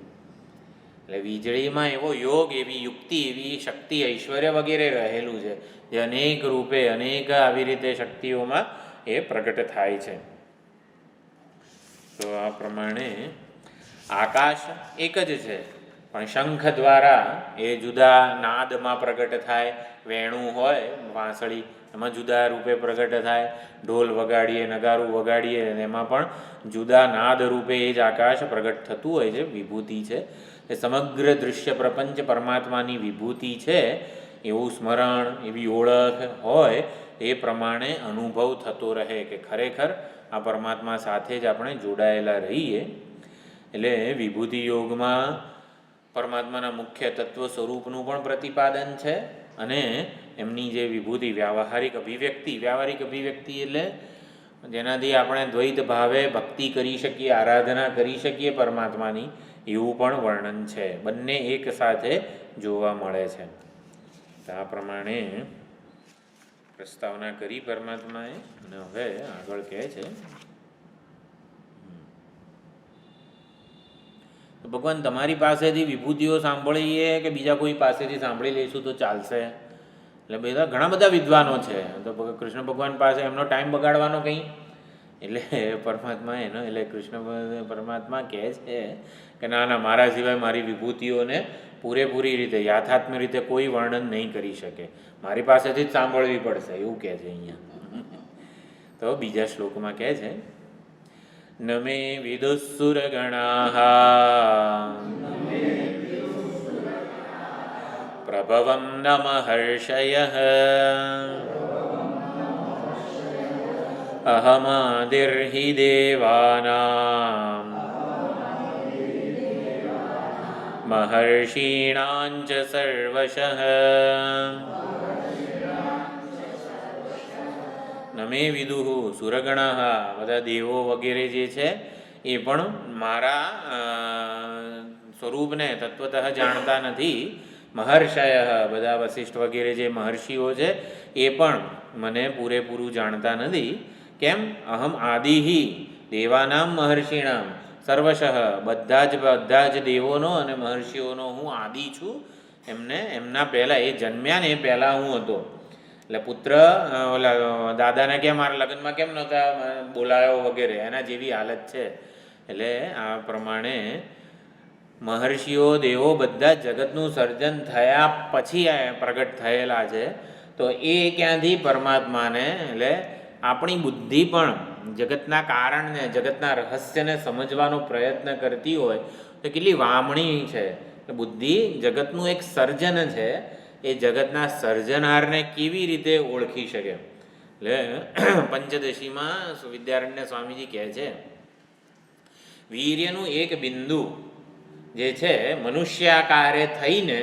એટલે વીજળીમાં એવો યોગ, એવી યુક્તિ, એવી શક્તિ, ઐશ્વર્ય વગેરે રહેલું છે, જે અનેક રૂપે, અનેક આવી રીતે શક્તિઓમાં એ પ્રગટ થાય છે. તો આ પ્રમાણે આકાશ એક જ છે, પણ પણ શંખ દ્વારા એ જુદા નાદમાં પ્રગટ થાય, વેણું હોય વાંસળી એમાં જુદા રૂપે પ્રગટ થાય, ઢોલ વગાડીએ નગારું વગાડીએ એમાં પણ જુદા નાદ રૂપે એ જ આકાશ પ્રગટ થતું હોય છે, વિભૂતિ છે. એ સમગ્ર દૃશ્ય પ્રપંચ પરમાત્માની વિભૂતિ છે એવું સ્મરણ, એવી ઓળખ હોય એ પ્રમાણે અનુભવ થતો રહે કે ખરેખર આ પરમાત્મા સાથે જ આપણે જોડાયેલા રહીએ. એટલે વિભૂતિ યોગમાં પરમાત્માના મુખ્ય તત્વ સ્વરૂપનું પણ પ્રતિપાદન છે અને એમની જે વિભૂતિ વ્યવહારિક અભિવ્યક્તિ એટલે જેનાથી આપણે દ્વૈત ભાવે ભક્તિ કરી શકીએ, આરાધના કરી શકીએ પરમાત્માની, એવું પણ વર્ણન છે. બંને એક સાથે જોવા મળે છે. આ પ્રમાણે પ્રસ્તાવના કરી પરમાત્માએ અને હવે આગળ કહે છે ભગવાન તમારી પાસેથી વિભૂતિઓ સાંભળીએ કે બીજા કોઈ પાસેથી સાંભળી લઈશું તો ચાલશે? એટલે ઘણા બધા વિદ્વાનો છે, તો કૃષ્ણ ભગવાન પાસે એમનો ટાઈમ બગાડવાનો કંઈ? એટલે પરમાત્મા એનો એટલે કૃષ્ણ પરમાત્મા કહે છે કે ના ના, મારા સિવાય મારી વિભૂતિઓને પૂરેપૂરી રીતે યાથાત્મ્ય રીતે કોઈ વર્ણન નહીં કરી શકે, મારી પાસેથી જ સાંભળવી પડશે, એવું કહે છે અહીંયા. તો બીજા શ્લોકમાં કહે છે ન મે વિદુઃસુરગણાઃ પ્રભવં ન મહર્ષયઃ અહમાદિર્હિ દેવાનાં મહર્ષીણાં ચ સર્વશઃ નમે વિદુઃ સુરગણાઃ, બધા દેવો વગેરે જે છે એ પણ મારા સ્વરૂપને તત્વતઃ જાણતા નથી. મહર્ષય, બધા વશિષ્ઠ વગેરે જે મહર્ષિઓ છે એ પણ મને પૂરેપૂરું જાણતા નથી. કેમ? અહમ આદિહિ દેવાનામ મહર્ષિણામ સર્વશઃ, બધા જ દેવોનો અને મહર્ષિઓનો હું આદિ છું. એમના પહેલાં એ જન્મ્યા ને એ પહેલાં હું હતો. એટલે પુત્ર ઓલા દાદાને કેમ મારા લગ્નમાં કેમ નહોતા બોલાયો વગેરે, એના જેવી હાલત છે. એટલે આ પ્રમાણે મહર્ષિઓ દેવો બધા જગતનું સર્જન થયા પછી પ્રગટ થયેલા છે. તો એ ક્યાંથી પરમાત્માને, એટલે આપણી બુદ્ધિ પણ જગતના કારણને, જગતના રહસ્યને સમજવાનો પ્રયત્ન કરતી હોય તો કેટલી વામણી છે. બુદ્ધિ જગતનું એક સર્જન છે, એ જગતના સર્જનહારને કેવી રીતે ઓળખી શકે? એટલે પંચદશીમાં વિદ્યારણ્ય સ્વામીજી કહે છે વીર્યનું એક બિંદુ જે છે મનુષ્યાકારે થઈને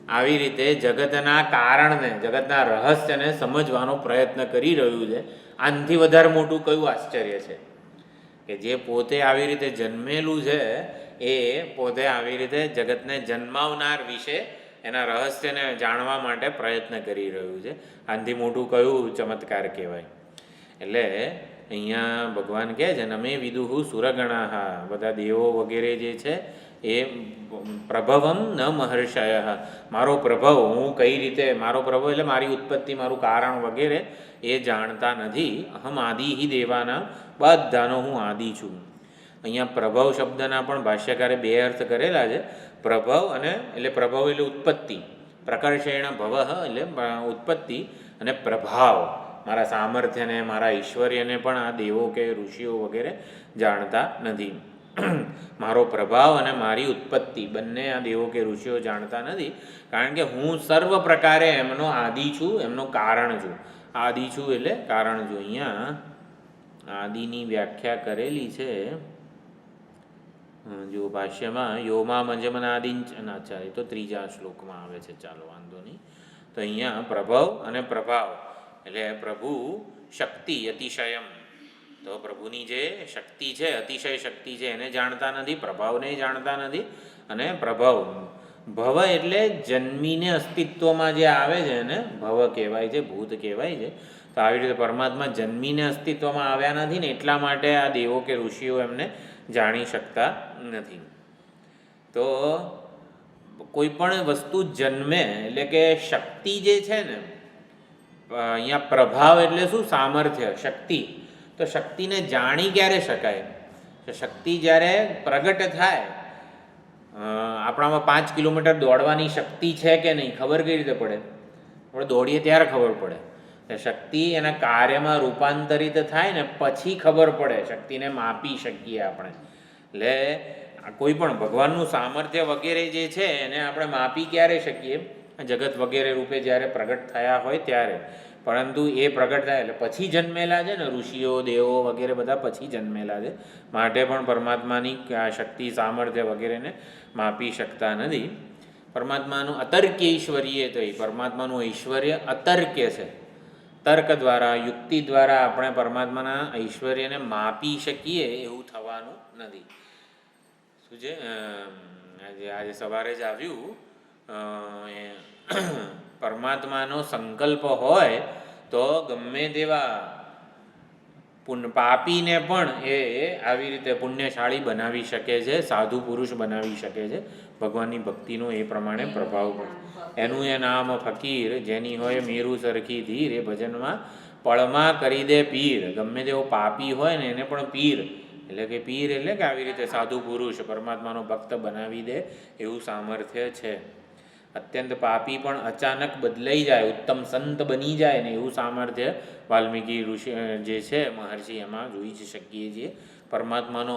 આવી રીતે જગતના કારણને, જગતના રહસ્યને સમજવાનો પ્રયત્ન કરી રહ્યું છે. આનાથી વધારે મોટું કયું આશ્ચર્ય છે કે જે પોતે આવી રીતે જન્મેલું છે એ પોતે આવી રીતે જગતને જન્માવનાર વિશે એના રહસ્યને જાણવા માટે પ્રયત્ન કરી રહ્યું છે. આનાથી મોટું કયું ચમત્કાર કહેવાય? એટલે અહીંયા ભગવાન કહે છે નમે વિદુઃ સુરગણાઃ, બધા દેવો વગેરે જે છે એ પ્રભવમ ન મહર્ષય, મારો પ્રભવ, હું કઈ રીતે, મારો પ્રભવ એટલે મારી ઉત્પત્તિ, મારું કારણ વગેરે એ જાણતા નથી. અહમ આદિહિ દેવાના, બધાનો હું આદિ છું. અહીંયા પ્રભવ શબ્દના પણ ભાષ્યકારે બે અર્થ કરેલા છે. પ્રભવ અને એટલે પ્રભવ એટલે ઉત્પત્તિ, પ્રકર્ષેણ ભવ એટલે ઉત્પત્તિ, અને પ્રભાવ મારા સામર્થ્યને, મારા ઐશ્વર્યને પણ આ દેવો કે ઋષિઓ વગેરે જાણતા નથી. મારો પ્રભાવ અને મારી ઉત્પત્તિ બંને આ દેવો કે ઋષિઓ જાણતા નથી, કારણ કે હું સર્વ પ્રકારે એમનો આદિ છું, એમનો કારણ છું. આદિ છું એટલે કારણ છું. અહીંયા આદિની વ્યાખ્યા કરેલી છે જો ભાષ્યમાં યોમા મજમનાદિંચ, અચ્છા એ તો ત્રીજા શ્લોકમાં આવે છે, ચાલો વાંધો નહીં. તો અહીંયા પ્રભવ અને પ્રભાવ એટલે પ્રભુ શક્તિ અતિશયમ, તો પ્રભુની જે શક્તિ છે, અતિશય શક્તિ છે, એને જાણતા નથી, પ્રભાવને જાણતા નથી. અને પ્રભાવ ભવ એટલે જન્મીને અસ્તિત્વમાં જે આવે છે એને ભવ કહેવાય છે, ભૂત કહેવાય છે. તો આવી રીતે પરમાત્મા જન્મીને અસ્તિત્વમાં આવ્યા નથી ને એટલા માટે આ દેવો કે ઋષિઓ એમને જાણી શકતા નથી. તો કોઈ પણ વસ્તુ જન્મે એટલે કે શક્તિ જે છે ને, અહીંયા પ્રભાવ એટલે શું? સામર્થ્ય, શક્તિ. તો શક્તિને જાણી ક્યારે શકાય? તો શક્તિ જ્યારે પ્રગટ થાય આપણામાં 5 કિલોમીટર દોડવાની શક્તિ છે કે નહીં ખબર કઈ રીતે પડે? આપણે દોડીએ ત્યારે ખબર પડે. શક્તિ એના કાર્યમાં રૂપાંતરિત થાય ને પછી ખબર પડે, શક્તિને માપી શકીએ આપણે. એટલે કોઈ પણ ભગવાનનું સામર્થ્ય વગેરે જે છે એને આપણે માપી ક્યારે શકીએ? જગત વગેરે રૂપે જ્યારે પ્રગટ થયા હોય ત્યારે. પરંતુ એ પ્રગટ થાય એટલે પછી જન્મેલા છે ને, ઋષિઓ દેવો વગેરે બધા પછી જન્મેલા છે, માટે પણ પરમાત્માની શક્તિ સામર્થ્ય વગેરેને માપી શકતા નથી. પરમાત્માનું અતર્ક્ય ઐશ્વર્ય તો પરમાત્માનું ઐશ્વર્ય અતર્ક્ય છે. તર્ક દ્વારા, યુક્તિ દ્વારા આપણે પરમાત્માના ઐશ્વર્યને માપી શકીએ એવું થવાનું નથી. શું છે, આજે સવારે જ આવ્યું, પરમાત્માનો સંકલ્પ હોય તો ગમે તેવા પાપીને પણ એ આવી રીતે પુણ્યશાળી બનાવી શકે છે, સાધુ પુરુષ બનાવી શકે છે. ભગવાનની ભક્તિનો એ પ્રમાણે પ્રભાવ પડે. એનું એ નામ ફકીર, જેની હોય મેરુ સરખી ધીર, એ ભજનમાં પળમાં કરી દે પીર. ગમે તેવો પાપી હોય ને એને પણ પીર, એટલે કે પીર એટલે કે આવી રીતે સાધુ પુરુષ પરમાત્માનો ભક્ત બનાવી દે એવું સામર્થ્ય છે. અત્યંત પાપી પણ અચાનક બદલાઈ જાય, ઉત્તમ સંત બની જાય ને એવું સામર્થ્ય વાલ્મીકી ઋષિ જે છે મહર્ષિ એમાં જોઈ જ શકીએ છીએ. પરમાત્માનો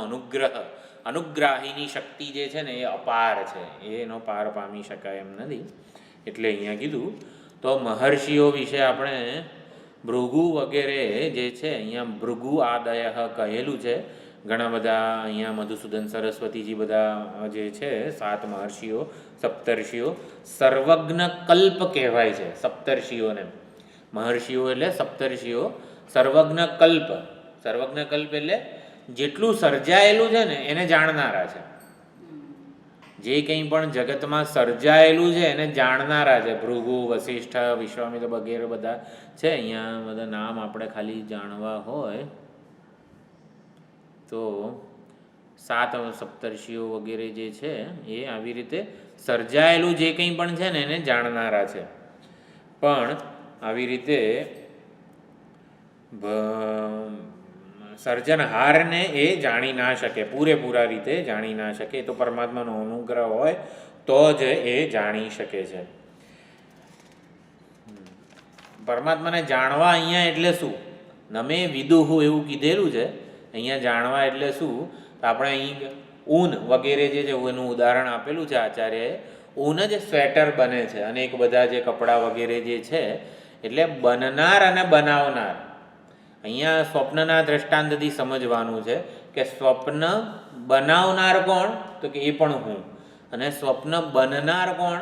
અનુગ્રાહીની શક્તિ જે છે ને એ અપાર છે, એનો પાર પામી શકાય એમ નથી. એટલે અહીંયા કીધું. તો મહર્ષિઓ વિશે આપણે ભૃગુ વગેરે જે છે, અહીંયા ભૃગુ આદય કહેલું છે. ઘણા બધા અહીંયા મધુસૂદન સરસ્વતીજી બધા જે છે 7 મહર્ષિઓ, સપ્તર્ષિઓ, સર્વજ્ઞ કલ્પ કહેવાય છે સપ્તર્ષિઓને. મહર્ષિઓ એટલે સપ્તર્ષિઓ, સર્વજ્ઞ કલ્પ. સર્વજ્ઞ કલ્પ એટલે જેટલું સર્જાયેલું છે ને એને જાણનારા છે. જે કંઈ પણ જગતમાં સર્જાયેલું છે એને જાણનારા છે. ભૃગુ, વશિષ્ઠ, વિશ્વામિત્ર વગેરે બધા છે. અહીંયા બધા નામ આપણે ખાલી જાણવા હોય તો 7 સપ્તર્ષિઓ વગેરે જે છે એ આવી રીતે સર્જાયેલું જે કંઈ પણ છે ને એને જાણનારા છે. પણ આવી રીતે સર્જનહારને એ જાણી ના શકે, પૂરેપૂરા રીતે જાણી ના શકે. એ તો પરમાત્માનો અનુગ્રહ હોય તો જ એ જાણી શકે છે. પરમાત્માને જાણવા અહીંયા એટલે શું? નમે વિદુહુ એવું કીધેલું છે. અહીંયા જાણવા એટલે શું? તો આપણે અહીં ઊન વગેરે જે છે એનું ઉદાહરણ આપેલું છે આચાર્યએ. ઊન જ સ્વેટર બને છે, અનેક બધા જે કપડાં વગેરે જે છે. એટલે બનનાર અને બનાવનાર, અહીંયા સ્વપ્નના દ્રષ્ટાંતથી સમજવાનું છે કે સ્વપ્ન બનાવનાર કોણ? તો કે એ પણ હું, અને સ્વપ્ન બનનાર કોણ?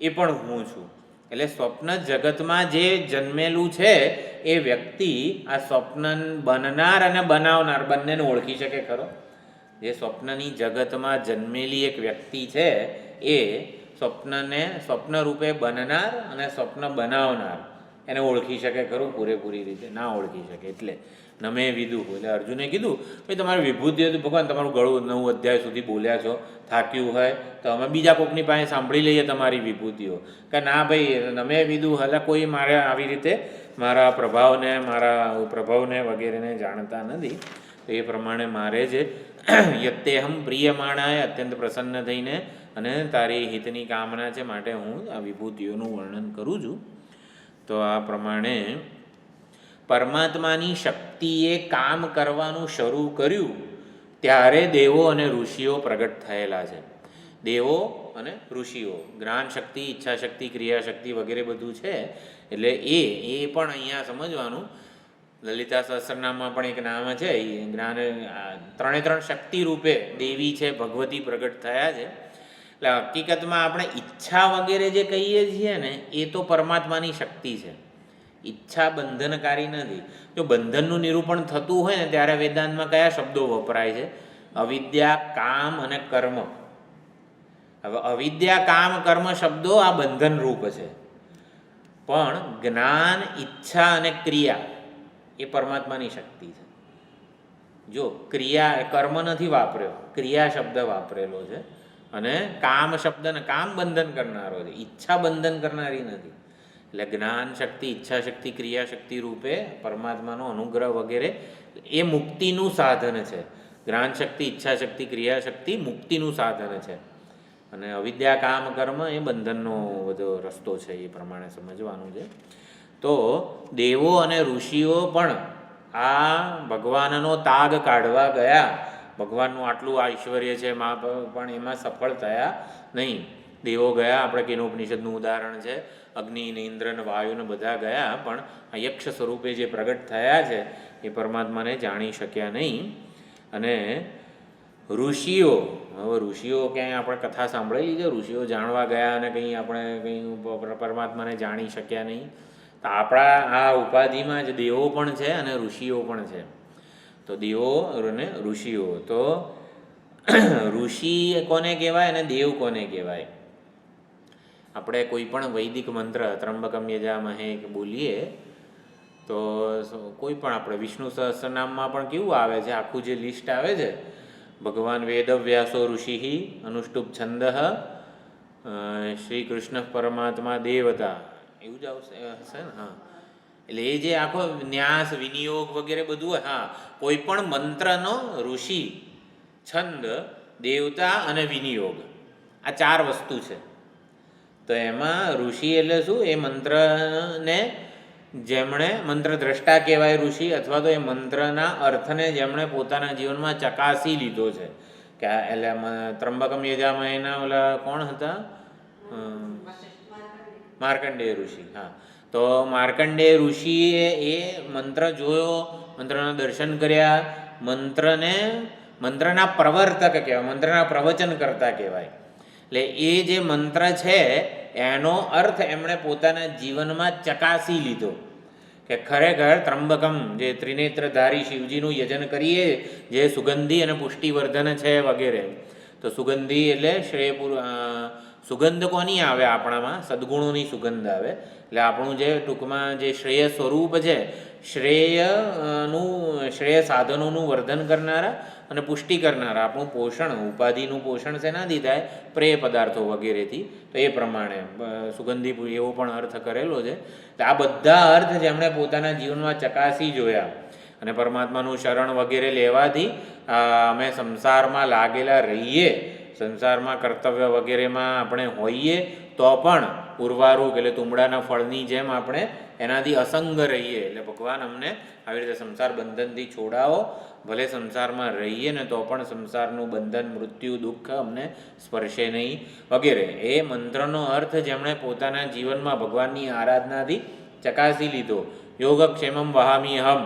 એ પણ હું છું. એટલે સ્વપ્ન જગતમાં જે જન્મેલું છે એ વ્યક્તિ આ સ્વપ્ન બનનાર અને બનાવનાર બંનેને ઓળખી શકે ખરો? જે સ્વપ્નની જગતમાં જન્મેલી એક વ્યક્તિ છે એ સ્વપ્ન રૂપે બનનાર અને સ્વપ્ન બનાવનાર એને ઓળખી શકે ખરું? પૂરેપૂરી રીતે ના ઓળખી શકે. એટલે નમે વિદું, એટલે અર્જુને કીધું ભાઈ તમારી વિભૂતિ હતું ભગવાન, તમારું ગળું 9 અધ્યાય સુધી બોલ્યા છો, થાક્યું હોય તો અમે બીજા કોકની પાસે સાંભળી લઈએ તમારી વિભૂતિઓ. કે ના ભાઈ નમે વિદું, એટલે કોઈ મારે આવી રીતે મારા પ્રભાવને વગેરેને જાણતા નથી. તો એ પ્રમાણે મારે જે યત્તેહમ પ્રિયમાણાય અત્યંત પ્રસન્ન થઈને અને તારી હિતની કામના છે માટે હું આ વિભૂતિઓનું વર્ણન કરું છું. તો આ પ્રમાણે પરમાત્માની શક્તિએ કામ કરવાનું શરૂ કર્યું ત્યારે દેવો અને ઋષિઓ પ્રગટ થયેલા છે. દેવો અને ઋષિઓ, જ્ઞાન શક્તિ, ઈચ્છા શક્તિ, ક્રિયાશક્તિ વગેરે બધું છે. એટલે એ પણ અહીંયા સમજવાનું. લલિતા સહસ્રનામમાં પણ એક નામ છે, જ્ઞાન 3 શક્તિ રૂપે દેવી છે, ભગવતી પ્રગટ થયા છે. એટલે હકીકતમાં આપણે ઈચ્છા વગેરે જે કહીએ છીએ ને એ તો પરમાત્માની શક્તિ છે. ઈચ્છા બંધનકારી નથી. જો બંધનનું નિરૂપણ થતું હોય ને ત્યારે વેદાંતમાં કયા શબ્દો વપરાય છે? અવિદ્યા, કામ અને કર્મ. હવે અવિદ્યા, કામ, કર્મ શબ્દો આ બંધન રૂપ છે. પણ જ્ઞાન, ઈચ્છા અને ક્રિયા એ પરમાત્માની શક્તિ છે. જો કર્મ નથી વાપર્યો, ક્રિયા શબ્દ વાપરેલો છે. અને કામ શબ્દને કામ બંધન કરનારો છે, ઈચ્છા બંધન કરનારી નથી. એટલે જ્ઞાન શક્તિ, ઈચ્છા શક્તિ, ક્રિયા શક્તિ રૂપે પરમાત્માનો અનુગ્રહ વગેરે એ મુક્તિનું સાધન છે. જ્ઞાન શક્તિ, ઈચ્છા શક્તિ, ક્રિયા શક્તિ મુક્તિનું સાધન છે. અને અવિદ્યા કામ કર્મ એ બંધનનો બધો રસ્તો છે, એ પ્રમાણે સમજવાનું છે. તો દેવો અને ઋષિઓ પણ આ ભગવાનનો તાગ કાઢવા ગયા. ભગવાનનું આટલું ઐશ્વર્ય છે પણ એમાં સફળ થયા નહીં. દેવો ગયા, આપણે કેનોપનિષદનું ઉદાહરણ છે, અગ્નિ ને ઇન્દ્ર ને વાયુ ને બધા ગયા, પણ આ યક્ષ સ્વરૂપે જે પ્રગટ થયા છે એ પરમાત્માને જાણી શક્યા નહીં. અને ઋષિઓ, હવે ઋષિઓ ક્યાંય આપણે કથા સાંભળેલી છે ઋષિઓ જાણવા ગયા અને કંઈ પરમાત્માને જાણી શક્યા નહીં? તો આપણા આ ઉપાધિમાં જ દેવો પણ છે અને ઋષિઓ પણ છે. તો દેવો અને ઋષિઓ, તો ઋષિ કોને કહેવાય અને દેવ કોને કહેવાય? આપણે કોઈ પણ વૈદિક મંત્ર ત્રંબકમ યજામહે બોલીએ તો કોઈ પણ આપણે વિષ્ણુ સહસ્રનામમાં પણ કેવું આવે છે, આખું જે લિસ્ટ આવે છે, ભગવાન વેદવ્યાસો ઋષિ અનુષ્ટુપ છંદ શ્રી કૃષ્ણ પરમાત્મા દેવતા, એવું જ આવશે હશે ને? હા, એટલે એ જે આખો ન્યાસ વિનિયોગ વગેરે બધું, હા, કોઈ પણ મંત્રનો ઋષિ, છંદ, દેવતા અને વિનિયોગ, આ 4 વસ્તુ છે. તો એમાં ઋષિ એટલે શું? એ મંત્રને જેમણે મંત્ર દ્રષ્ટા કહેવાય ઋષિ, અથવા તો એ મંત્રના અર્થને જેમણે પોતાના જીવનમાં ચકાસી લીધો છે. કે એટલે ત્રંબકમ યજામહેના ઓલા કોણ હતા? માર્કંડેય ઋષિ. હા, તો માર્કંડેય ઋષિએ એ મંત્ર જોયો, મંત્રના દર્શન કર્યા, મંત્રના પ્રવર્તક કહેવાય, મંત્રના પ્રવચન કરતા કહેવાય. એટલે એ જે મંત્ર છે એનો અર્થ એમણે પોતાના જીવનમાં ચકાસી લીધો કે ખરેખર ત્રંબકમ, જે ત્રિનેત્રધારી શિવજીનું યજન કરીએ, જે સુગંધી અને પુષ્ટિવર્ધન છે વગેરે. તો સુગંધી એટલે સુગંધ કોની આવે? આપણામાં સદ્ગુણોની સુગંધ આવે. એટલે આપણું જે ટૂંકમાં જે શ્રેય સ્વરૂપ છે, શ્રેય સાધનોનું વર્ધન કરનારા અને પુષ્ટિ કરનારા, આપણું પોષણ, ઉપાધિનું પોષણ શેનાથી થાય? પ્રેય પદાર્થો વગેરેથી. તો એ પ્રમાણે સુગંધી એવો પણ અર્થ કરેલો છે. આ બધા અર્થ જેમણે પોતાના જીવનમાં ચકાસી જોયા અને પરમાત્માનું શરણ વગેરે લેવાથી અમે સંસારમાં લાગેલા રહીએ, સંસારમાં કર્તવ્ય વગેરેમાં આપણે હોઈએ તો પણ ઉર્વારૂપ એટલે તુંબડાના ફળની જેમ આપણે એનાથી અસંગ રહીએ. એટલે ભગવાન અમને આવી રીતે સંસાર બંધનથી છોડાવો, ભલે સંસારમાં રહીએ ને તો પણ સંસારનું બંધન, મૃત્યુ, દુઃખ અમને સ્પર્શે નહીં વગેરે. એ મંત્રનો અર્થ જેમણે પોતાના જીવનમાં ભગવાનની આરાધનાથી ચકાસી લીધો. યોગક્ષેમમ વહામી હમ,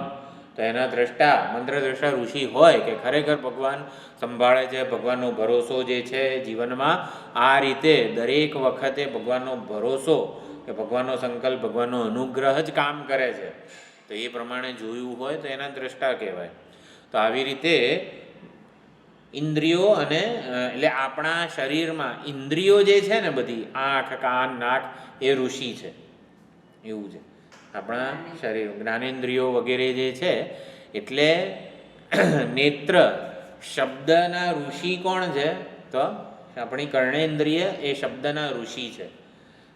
તો એના દ્રષ્ટા, મંત્ર દ્રષ્ટા ઋષિ હોય કે ખરેખર ભગવાન સંભાળે છે, ભગવાનનો ભરોસો જે છે જીવનમાં, આ રીતે દરેક વખતે ભગવાનનો ભરોસો કે ભગવાનનો સંકલ્પ, ભગવાનનો અનુગ્રહ જ કામ કરે છે, તો એ પ્રમાણે જોયું હોય તો એના દ્રષ્ટા કહેવાય. તો આવી રીતે ઇન્દ્રિયો અને એટલે આપણા શરીરમાં ઇન્દ્રિયો જે છે ને બધી, આંખ, કાન, નાક, એ ઋષિ છે, એવું છે. આપણા શરીર જ્ઞાનેન્દ્રિયો વગેરે જે છે, એટલે નેત્ર શબ્દના ઋષિ કોણ છે? તો આપણી કર્ણેન્દ્રિય એ શબ્દના ઋષિ છે.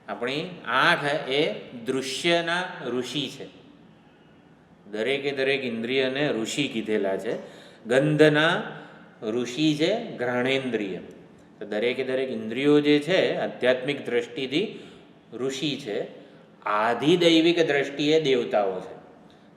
આપણી આંખ એ દૃશ્યના ઋષિ છે. દરેક ઇન્દ્રિયને ઋષિ કીધેલા છે. ગંધના ઋષિ છે ઘ્રાણેન્દ્રિય. તો દરેક ઇન્દ્રિયો જે છે આધ્યાત્મિક દ્રષ્ટિથી ઋષિ છે. આધિદૈવિક દ્રષ્ટિએ દેવતાઓ છે.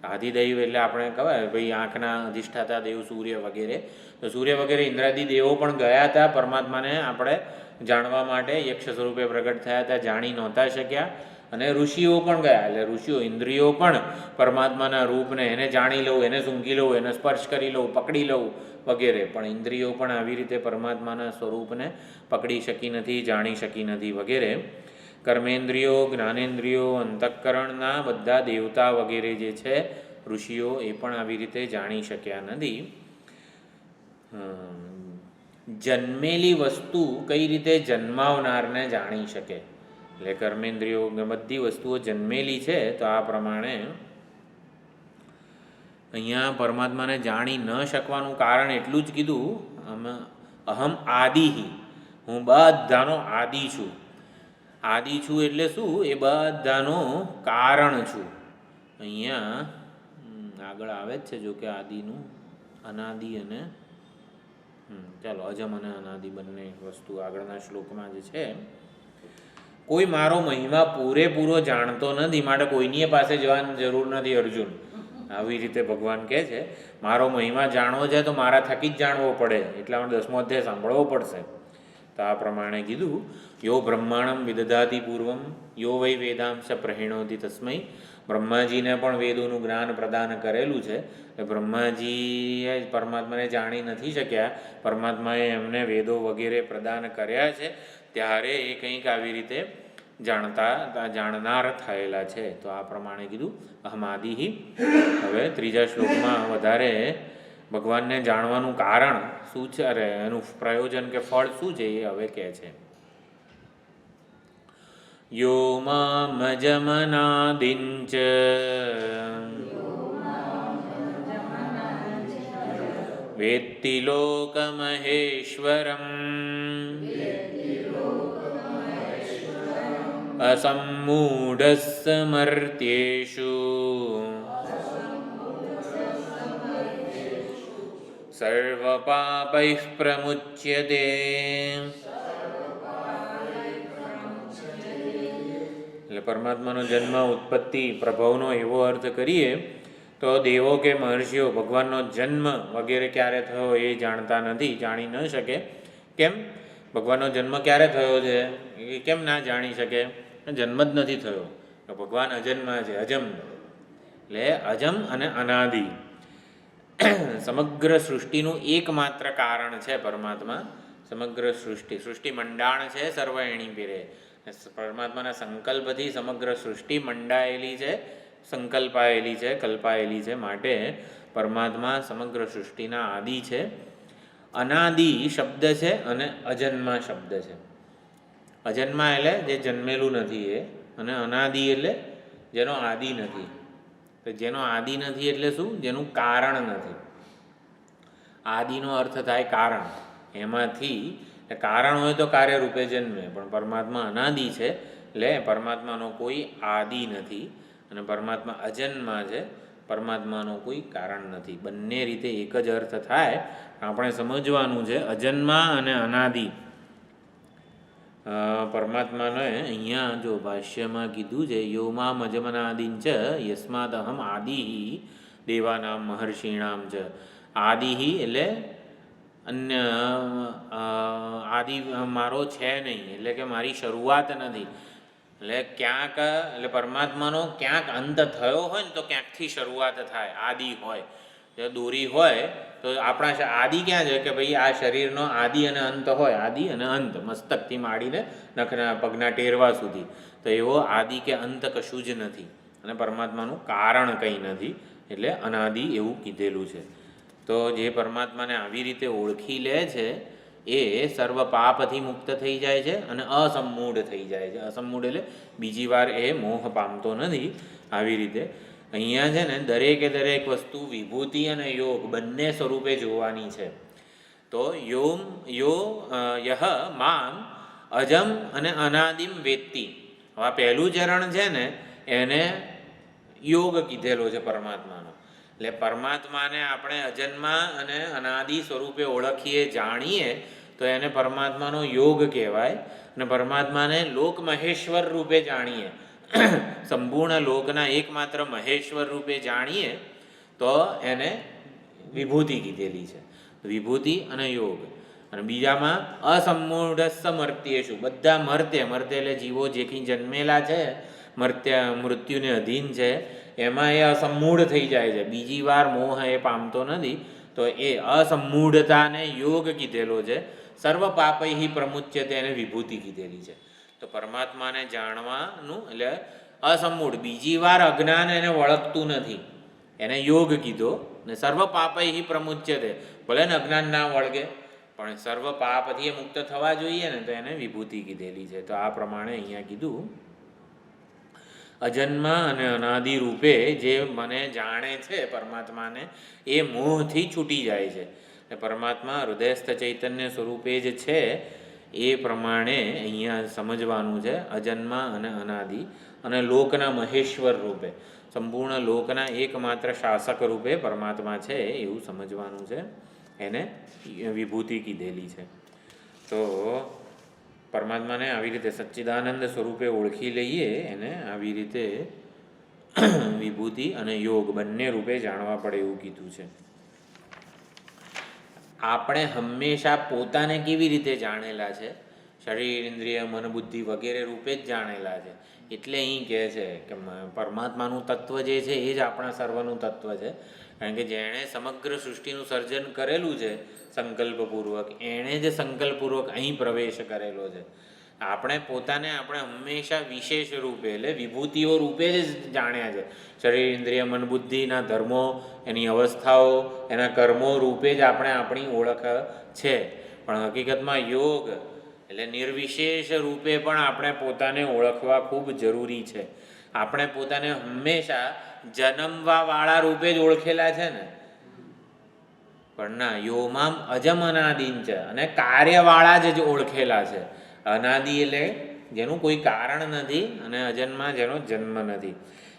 આધિદૈવ એટલે આપણે કહેવાય ભાઈ આંખના અધિષ્ઠાતા દેવ સૂર્ય વગેરે. તો સૂર્ય વગેરે ઇન્દ્રાદિ દેવો પણ ગયા હતા પરમાત્માને આપણે જાણવા માટે, યક્ષ સ્વરૂપે પ્રગટ થયા હતા, જાણી નહોતા શક્યા. અને ઋષિઓ પણ ગયા, એટલે ઋષિઓ ઇન્દ્રિયો પણ પરમાત્માના રૂપને એને જાણી લઉં, એને સૂંઘી લઉં, એને સ્પર્શ કરી લઉં, પકડી લઉં વગેરે. પણ ઇન્દ્રિયો પણ આવી રીતે પરમાત્માના સ્વરૂપને પકડી શકી નથી, જાણી શકી નથી વગેરે. કર્મેન્દ્રિયો, જ્ઞાનેન્દ્રિયો, અંતઃકરણના બધા દેવતા વગેરે જે છે ઋષિઓ, એ પણ આવી રીતે જાણી શક્યા નથી. જન્મેલી વસ્તુ કઈ રીતે જન્માવનારને જાણી શકે? એટલે કર્મેન્દ્રિયો બધી વસ્તુઓ જન્મેલી છે. તો આ પ્રમાણે અહીંયા પરમાત્માને જાણી ન શકવાનું કારણ એટલું જ કીધું, અહમ આદિ, હું બધાનો આદિ છું. આદિ છું એટલે શું? એ બધાનો કારણ છું. અહીંયા આગળ આવે જ છે જો કે આદિનું, અનાદિ અને ચાલો, અજમ અને અનાદિ બંને વસ્તુ આગળના શ્લોકમાં જે છે. કોઈ મારો મહિમા પૂરેપૂરો જાણતો નથી, માટે કોઈની પાસે જવાની જરૂર નથી અર્જુન. આવી રીતે ભગવાન કહે છે, મારો મહિમા જાણવો છે તો મારા થકી જ જાણવો પડે, એટલા માટે 10મો અધ્યાય સાંભળવો પડશે. તો આ પ્રમાણે કીધું, યો બ્રહ્માણમ વિદધાતિ પૂર્વમ યો વૈ વેદાંશ પ્રહિણોતિ તસ્મૈ. બ્રહ્માજીને પણ વેદોનું જ્ઞાન પ્રદાન કરેલું છે. બ્રહ્માજીએ પરમાત્માને જાણી નથી શક્યા, પરમાત્માએ એમને વેદો વગેરે પ્રદાન કર્યા છે, ત્યારે એ કંઈક આવી રીતે જાણનાર થયેલા છે. તો આ પ્રમાણે કીધું અહમાદિહી. હવે ત્રીજા શ્લોકમાં વધારે ભગવાનને જાણવાનું કારણ શું છે, અરે એનું પ્રયોજન કે ફળ શું છે એ હવે કહે છે. યો મામજમનાદિંચ વેત્તિ લોકમહેશ્વરમ અસમ્મૂઢસ્સમર્ત્યેષુ સર્વપાપૈઃ પ્રમુચ્યતે. એટલે પરમાત્માનો જન્મ, ઉત્પત્તિ, પ્રભવનો એવો અર્થ કરીએ તો દેવો કે મહર્ષિઓ ભગવાનનો જન્મ વગેરે ક્યારે થયો એ જાણતા નથી, જાણી ન શકે. કેમ? ભગવાનનો જન્મ ક્યારે થયો છે એ કેમ ના જાણી શકે? જન્મ જ નથી થયો. તો ભગવાન અજન્મા છે, અજમ. એટલે અજમ અને અનાદિ. સમગ્ર સૃષ્ટિનું એકમાત્ર કારણ છે પરમાત્મા. સમગ્ર સૃષ્ટિ મંડાણ છે સર્વ એણી પીરે. પરમાત્માના સંકલ્પથી સમગ્ર સૃષ્ટિ મંડાયેલી છે, સંકલ્પાયેલી છે, કલ્પાયેલી છે. માટે પરમાત્મા સમગ્ર સૃષ્ટિના આદિ છે. અનાદિ શબ્દ છે અને અજન્મા શબ્દ છે. અજન્મા એટલે જે જન્મેલું નથી એ, અને અનાદિ એટલે જેનો આદિ નથી. તો જેનો આદિ નથી એટલે શું? જેનું કારણ નથી. આદિનો અર્થ થાય કારણ. એમાંથી કારણ હોય તો કાર્ય રૂપે જન્મે, પણ પરમાત્મા અનાદિ છે એટલે પરમાત્માનો કોઈ આદિ નથી, અને પરમાત્મા અજન્મા છે, પરમાત્માનો કોઈ કારણ નથી. બંને રીતે એક જ અર્થ થાય. આપણે સમજવાનું છે અજન્મા અને અનાદિ. પરમાત્માને અહીંયા જો ભાષ્યમાં કીધું છે, યો મામ અજમનાદિંચ યસ્માદ અહમ આદિ દેવાનામ મહર્ષિણામ ચ. આદિ એટલે અન્ય આદિ મારો છે નહીં, એટલે કે મારી શરૂઆત નથી. એટલે ક્યાંક, એટલે પરમાત્માનો ક્યાંક અંત થયો હોય ને તો ક્યાંકથી શરૂઆત થાય. આદિ હોય, જો દોરી હોય તો આપણા આદિ ક્યાં છે કે ભાઈ આ શરીરનો આદિ અને અંત હોય. આદિ અને અંત, મસ્તકથી માંડીને નખના પગના ટેરવા સુધી. તો એવો આદિ કે અંત કશું જ નથી, અને પરમાત્માનું કારણ કંઈ નથી, એટલે અનાદિ એવું કીધેલું છે. તો જે પરમાત્માને આવી રીતે ઓળખી લે છે એ સર્વ પાપથી મુક્ત થઈ જાય છે અને અસમ્મૂઢ થઈ જાય છે. અસમ્મૂઢ એટલે બીજી વાર એ મોહ પામતો નથી. આવી રીતે અહીંયા છે ને દરેકે દરેક વસ્તુ વિભૂતિ અને યોગ બંને સ્વરૂપે જોવાની છે. તો યહ મામ અજમ અને અનાદિમ વેત્તિ. આ પહેલું ચરણ છે ને એને યોગ કીધેલો છે પરમાત્માનો. એટલે પરમાત્માને આપણે અજન્મા અને અનાદિ સ્વરૂપે ઓળખીએ, જાણીએ તો એને પરમાત્માનો યોગ કહેવાય. અને પરમાત્માને લોક મહેશ્વર રૂપે જાણીએ, સંપૂર્ણ લોકના એકમાત્ર મહેશ્વર રૂપે જાણીએ તો એને વિભૂતિ કીધેલી છે. વિભૂતિ અને યોગ. અને બીજામાં અસમ્મૂઢસ્સ મર્ત્યેષુ. બધા મર્ત્ય એટલે જીવો જે કંઈ જન્મેલા છે, મૃત્યુને અધીન છે, એમાં એ અસમ્મૂઢ થઈ જાય છે. બીજી વાર મોહ એ પામતો નથી. તો એ અસમ્મૂઢતાને યોગ કીધેલો છે. સર્વ પાપૈહિ પ્રમુચ્યતે એને વિભૂતિ કીધેલી છે. તો પરમાત્માને જાણવાનું એટલે અસમ્મૂઢ, બીજી વાર અજ્ઞાન એને વળગતું નથી, એને યોગ કીધો. ને સર્વ પાપૈહિ પ્રમુચ્યતે, ભલે ને અજ્ઞાન ના વળગે પણ સર્વ પાપથી મુક્ત થવા જોઈએ ને, તો એને વિભૂતિ કીધેલી છે. તો આ પ્રમાણે અહીંયા કીધું અજન્મા અને અનાદિ રૂપે જે મને જાણે છે પરમાત્માને, એ મોહથી છૂટી જાય છે. પરમાત્મા હૃદયસ્થ ચૈતન્ય સ્વરૂપે જ છે. એ પ્રમાણે અહીંયા સમજવાનું છે. અજન્મા અને અનાદિ અને લોકના મહેશ્વર રૂપે, સંપૂર્ણ લોકના એકમાત્ર શાસક રૂપે પરમાત્મા છે એવું સમજવાનું છે. એને વિભૂતિ કીધેલી છે. તો પરમાત્માને આવી રીતે સચ્ચિદાનંદ સ્વરૂપે ઓળખી લઈએ, એને આવી રીતે વિભૂતિ અને યોગ બંને રૂપે જાણવા પડે એવું કીધું છે. આપણે હંમેશા પોતાને કેવી રીતે જાણેલા છે? શરીર, ઇન્દ્રિય, મન, બુદ્ધિ વગેરે રૂપે જ જાણેલા છે. એટલે અહીં કહે છે કે પરમાત્માનું તત્વ જે છે એ જ આપણા સર્વનું તત્વ છે. કારણ કે જેણે સમગ્ર સૃષ્ટિનું સર્જન કરેલું છે સંકલ્પપૂર્વક, એણે જ સંકલ્પપૂર્વક અહીં પ્રવેશ કરેલો છે. આપણે પોતાને આપણે હંમેશા વિશેષ રૂપે એટલે વિભૂતિઓ રૂપે જ જાણ્યા છે. શરીર, ઇન્દ્રિય, મન, બુદ્ધિના ધર્મો, એની અવસ્થાઓ, એના કર્મો રૂપે જ આપણે આપણી ઓળખ છે. પણ હકીકતમાં યોગ એટલે નિર્વિશેષ રૂપે પણ આપણે પોતાને ઓળખવા ખૂબ જરૂરી છે. આપણે પોતાને હંમેશા જન્મવાવાળા રૂપે જ ઓળખેલા છે ને, પણ ના, યોમામ અજમ અનાદિન છે અને કાર્યવાળા જ ઓળખેલા છે. અનાદિ એટલે જેનું કોઈ કારણ નથી અને અજન્મા જેનો જન્મ નથી.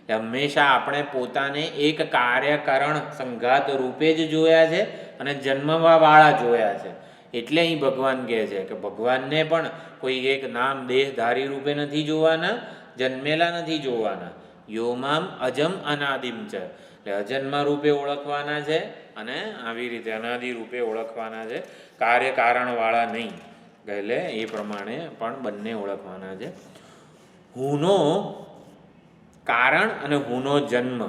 હંમેશા આપણે પોતાને એક કાર્યકારણ સંઘાત રૂપે જ જોયા છે અને જન્મવાવાળા જોયા છે. એટલે અહીં ભગવાન કહે છે કે ભગવાનને પણ કોઈ એક નામ દેહધારી રૂપે નથી જોવાના, જન્મેલા નથી જોવાના. યોમામ અજમ અનાદિમ છે એટલે અજન્મા રૂપે ઓળખવાના છે અને આવી રીતે અનાદિ રૂપે ઓળખવાના છે, કાર્યકારણવાળા નહીં. એટલે એ પ્રમાણે પણ બંને ઓળખવાના છે. હુંનો કારણ અને હુંનો જન્મ,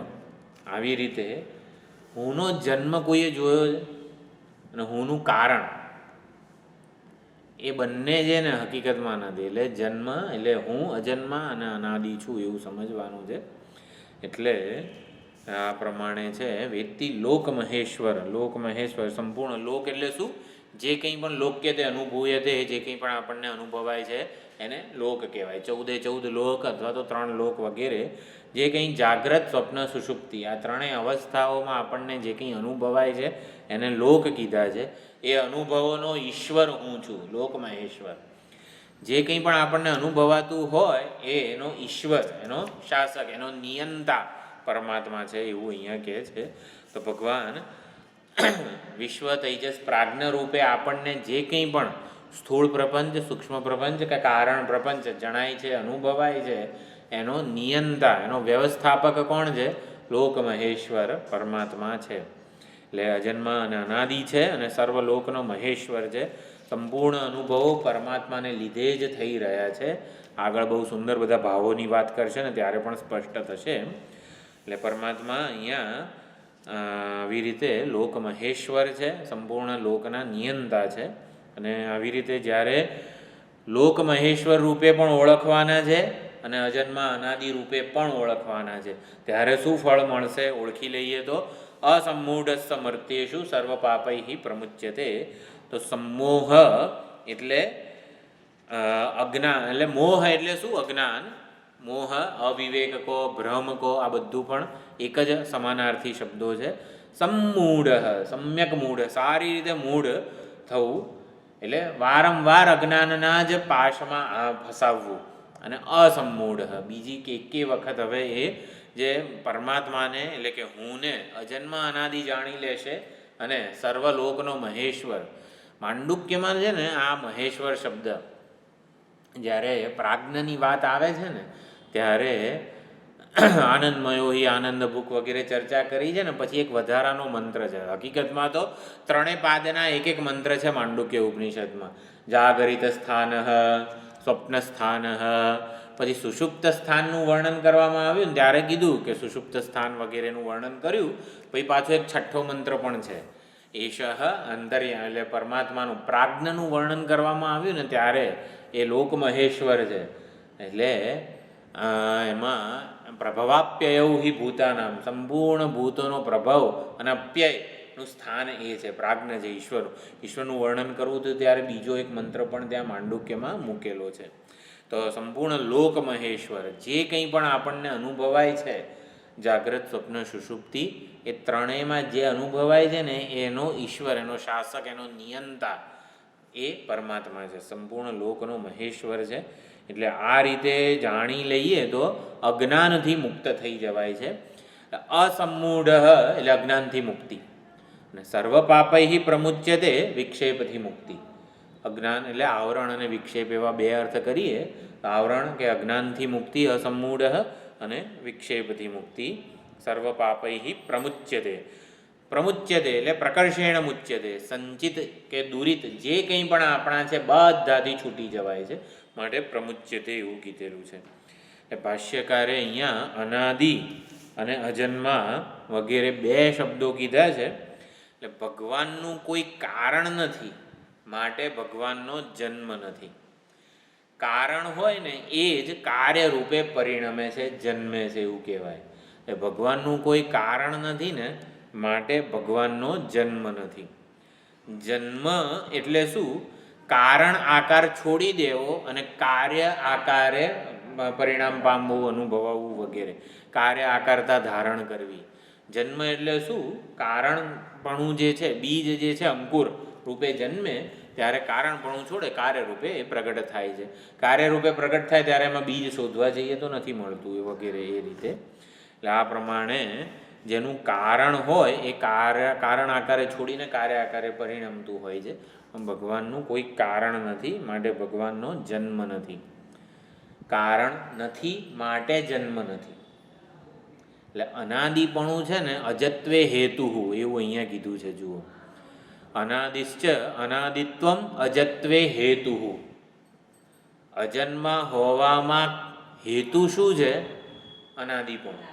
આવી રીતે હુંનો જન્મ કોઈએ જોયો છે અને હુંનું કારણ એ બંને છે ને હકીકતમાં નથી. એટલે જન્મ એટલે હું અજન્મા અને અનાદિ છું એવું સમજવાનું છે. એટલે આ પ્રમાણે છે વેત્તિ લોક મહેશ્વર. લોક મહેશ્વર સંપૂર્ણ લોક એટલે શું? જે કંઈ પણ લોક્ય તે અનુભૂયતે, જે કંઈ પણ આપણને અનુભવાય છે એને લોક કહેવાય. 14 લોક અથવા તો 3 લોક વગેરે જે કંઈ જાગ્રત, સ્વપ્ન, સુષુપ્તિ આ ત્રણેય અવસ્થાઓમાં આપણને જે કંઈ અનુભવાય છે એને લોક કીધા છે. એ અનુભવોનો ઈશ્વર હું છું, લોક મહેશ્વર. જે કંઈ પણ આપણને અનુભવાતું હોય એનો ઈશ્વર, એનો શાસક, એનો નિયંતા પરમાત્મા છે એવું અહીંયા કહે છે. તો ભગવાન વિશ્વ તેજસ પ્રાજ્ઞ રૂપે આપણને જે કંઈ પણ સ્થૂળ પ્રપંચ, સૂક્ષ્મ પ્રપંચ કે કારણ પ્રપંચ જણાય છે, અનુભવાય છે, એનો નિયંતા, એનો વ્યવસ્થાપક કોણ છે? લોક મહેશ્વર પરમાત્મા છે. એટલે અજન્મા અને અનાદિ છે અને સર્વલોકનો મહેશ્વર છે. સંપૂર્ણ અનુભવો પરમાત્માને લીધે જ થઈ રહ્યા છે. આગળ બહુ સુંદર બધા ભાવોની વાત કરશે ને ત્યારે પણ સ્પષ્ટ થશે. એટલે પરમાત્મા અહીંયા આવી રીતે લોક મહેશ્વર છે, સંપૂર્ણ લોકના નિયંતા છે. અને આવી રીતે જ્યારે લોક મહેશ્વર રૂપે પણ ઓળખવાના છે અને અજન્મા અનાદિ રૂપે પણ ઓળખવાના છે, ત્યારે શું ફળ મળશે ઓળખી લઈએ તો અસમ્મૂઢ સમર્થ્યેષુ સર્વ પાપૈ પ્રમુચ્યતે. તો સમોહ એટલે અજ્ઞાન, એટલે મોહ એટલે શું? અજ્ઞાન. મોહ, અવિવેક કો, ભ્રમ કો, આ બધું પણ એક જ સમાનાર્થી શબ્દો છે. સમ્મૂઢ, સમ્યક મૂઢ, સારી રીતે મૂઢ થવું એટલે વારંવાર અજ્ઞાનના જ પાશમાં ફસાવવું. અને અસમ્મૂઢ, બીજી કે વખત હવે એ જે પરમાત્માને એટલે કે હુંને અજન્મ અનાદિ જાણી લેશે અને સર્વલોકનો મહેશ્વર. માંડુક્યમાં છે ને આ મહેશ્વર શબ્દ જ્યારે પ્રાજ્ઞની વાત આવે છે ને ત્યારે આનંદમયો હિ આનંદ ભૂખ વગેરે ચર્ચા કરી છે ને પછી એક વધારાનો મંત્ર છે. હકીકતમાં તો 3 પાદના એક મંત્ર છે માંડુક્ય ઉપનિષદમાં. જાગરિત સ્થાન, સ્વપ્ન સ્થાન, પછી સુષુપ્ત સ્થાનનું વર્ણન કરવામાં આવ્યું ને ત્યારે કીધું કે સુષુપ્ત સ્થાન વગેરેનું વર્ણન કર્યું. પછી પાછો એક 6ઠ્ઠો મંત્ર પણ છે, એષઃ અંતર્યા, એટલે પરમાત્માનું પ્રાજ્ઞનું વર્ણન કરવામાં આવ્યું ને ત્યારે એ લોક મહેશ્વર છે. એટલે એમાં પ્રભવાપ્યયૌ હિ ભૂતાનામ, સંપૂર્ણ ભૂતોનો પ્રભાવ અને અપ્યયનું સ્થાન એ છે, પ્રાજ્ઞ છે, ઈશ્વરનું. ઈશ્વરનું વર્ણન કરવું હતું ત્યારે બીજો એક મંત્ર પણ ત્યાં માંડુક્યમાં મૂકેલો છે. તો સંપૂર્ણ લોક મહેશ્વર જે કંઈ પણ આપણને અનુભવાય છે, જાગ્રત, સ્વપ્ન, સુષુપ્તિ, એ ત્રણેયમાં જે અનુભવાય છે ને એનો ઈશ્વર, એનો શાસક, એનો નિયંતા એ પરમાત્મા છે, સંપૂર્ણ લોકનો મહેશ્વર છે. એટલે આ રીતે જાણી લઈએ તો અજ્ઞાનથી મુક્ત થઈ જવાય છે. અસમ્મૂઢ એટલે અજ્ઞાનથી મુક્તિ, અને સર્વ પાપૈ પ્રમુચ્યતે વિક્ષેપથી મુક્તિ. અજ્ઞાન એટલે આવરણ અને વિક્ષેપ એવા બે અર્થ કરીએ. આવરણ કે અજ્ઞાનથી મુક્તિ અસમ્મૂઢ, અને વિક્ષેપથી મુક્તિ. સર્વ પાપૈ પ્રમુચ્યતે. પ્રમુચ્યતે એટલે પ્રકર્ષેણ મુચ્યતે, સંચિત કે દુરિત જે કંઈ પણ આપણા છે બધાથી છૂટી જવાય છે, માટે પ્રમુચ્યતે એવું કીધેલું છે. એટલે ભાષ્યકારે અહીંયા અનાદિ અને અજન્મા વગેરે બે શબ્દો કીધા છે. એટલે ભગવાનનું કોઈ કારણ નથી, માટે ભગવાનનો જન્મ નથી. કારણ હોય ને એ જ કાર્ય રૂપે પરિણમે છે, જન્મે છે એવું કહેવાય. એટલે ભગવાનનું કોઈ કારણ નથી ને, માટે ભગવાનનો જન્મ નથી. જન્મ એટલે શું? કારણ આકાર છોડી દેવો અને કાર્ય આકારે પરિણામ પામવું, અનુભવવું વગેરે, કાર્ય આકારતા ધારણ કરવી. જન્મ એટલે શું? કારણપણું જે છે, બીજ જે છે અંકુર રૂપે જન્મે ત્યારે કારણપણું છોડે, કાર્યરૂપે એ પ્રગટ થાય છે. કાર્યરૂપે પ્રગટ થાય ત્યારે એમાં બીજ શોધવા જઈએ તો નથી મળતું એ વગેરે એ રીતે. એટલે આ પ્રમાણે જેનું કારણ હોય એ કારણ આકારે છોડીને કાર્ય આકારે પરિણમતું હોય છે. ભગવાનનું કોઈ કારણ નથી, માટે ભગવાનનો જન્મ નથી. કારણ નથી માટે જન્મ નથી. એટલે અનાદિપણું છે ને, અજત્વે હેતુ એવું અહીંયા કીધું છે. જુઓ, અનાદિશ્ચ અનાદિત્વમ અજત્વે હેતુ. અજન્મા હોવામાં હેતુ શું છે? અનાદિપણું.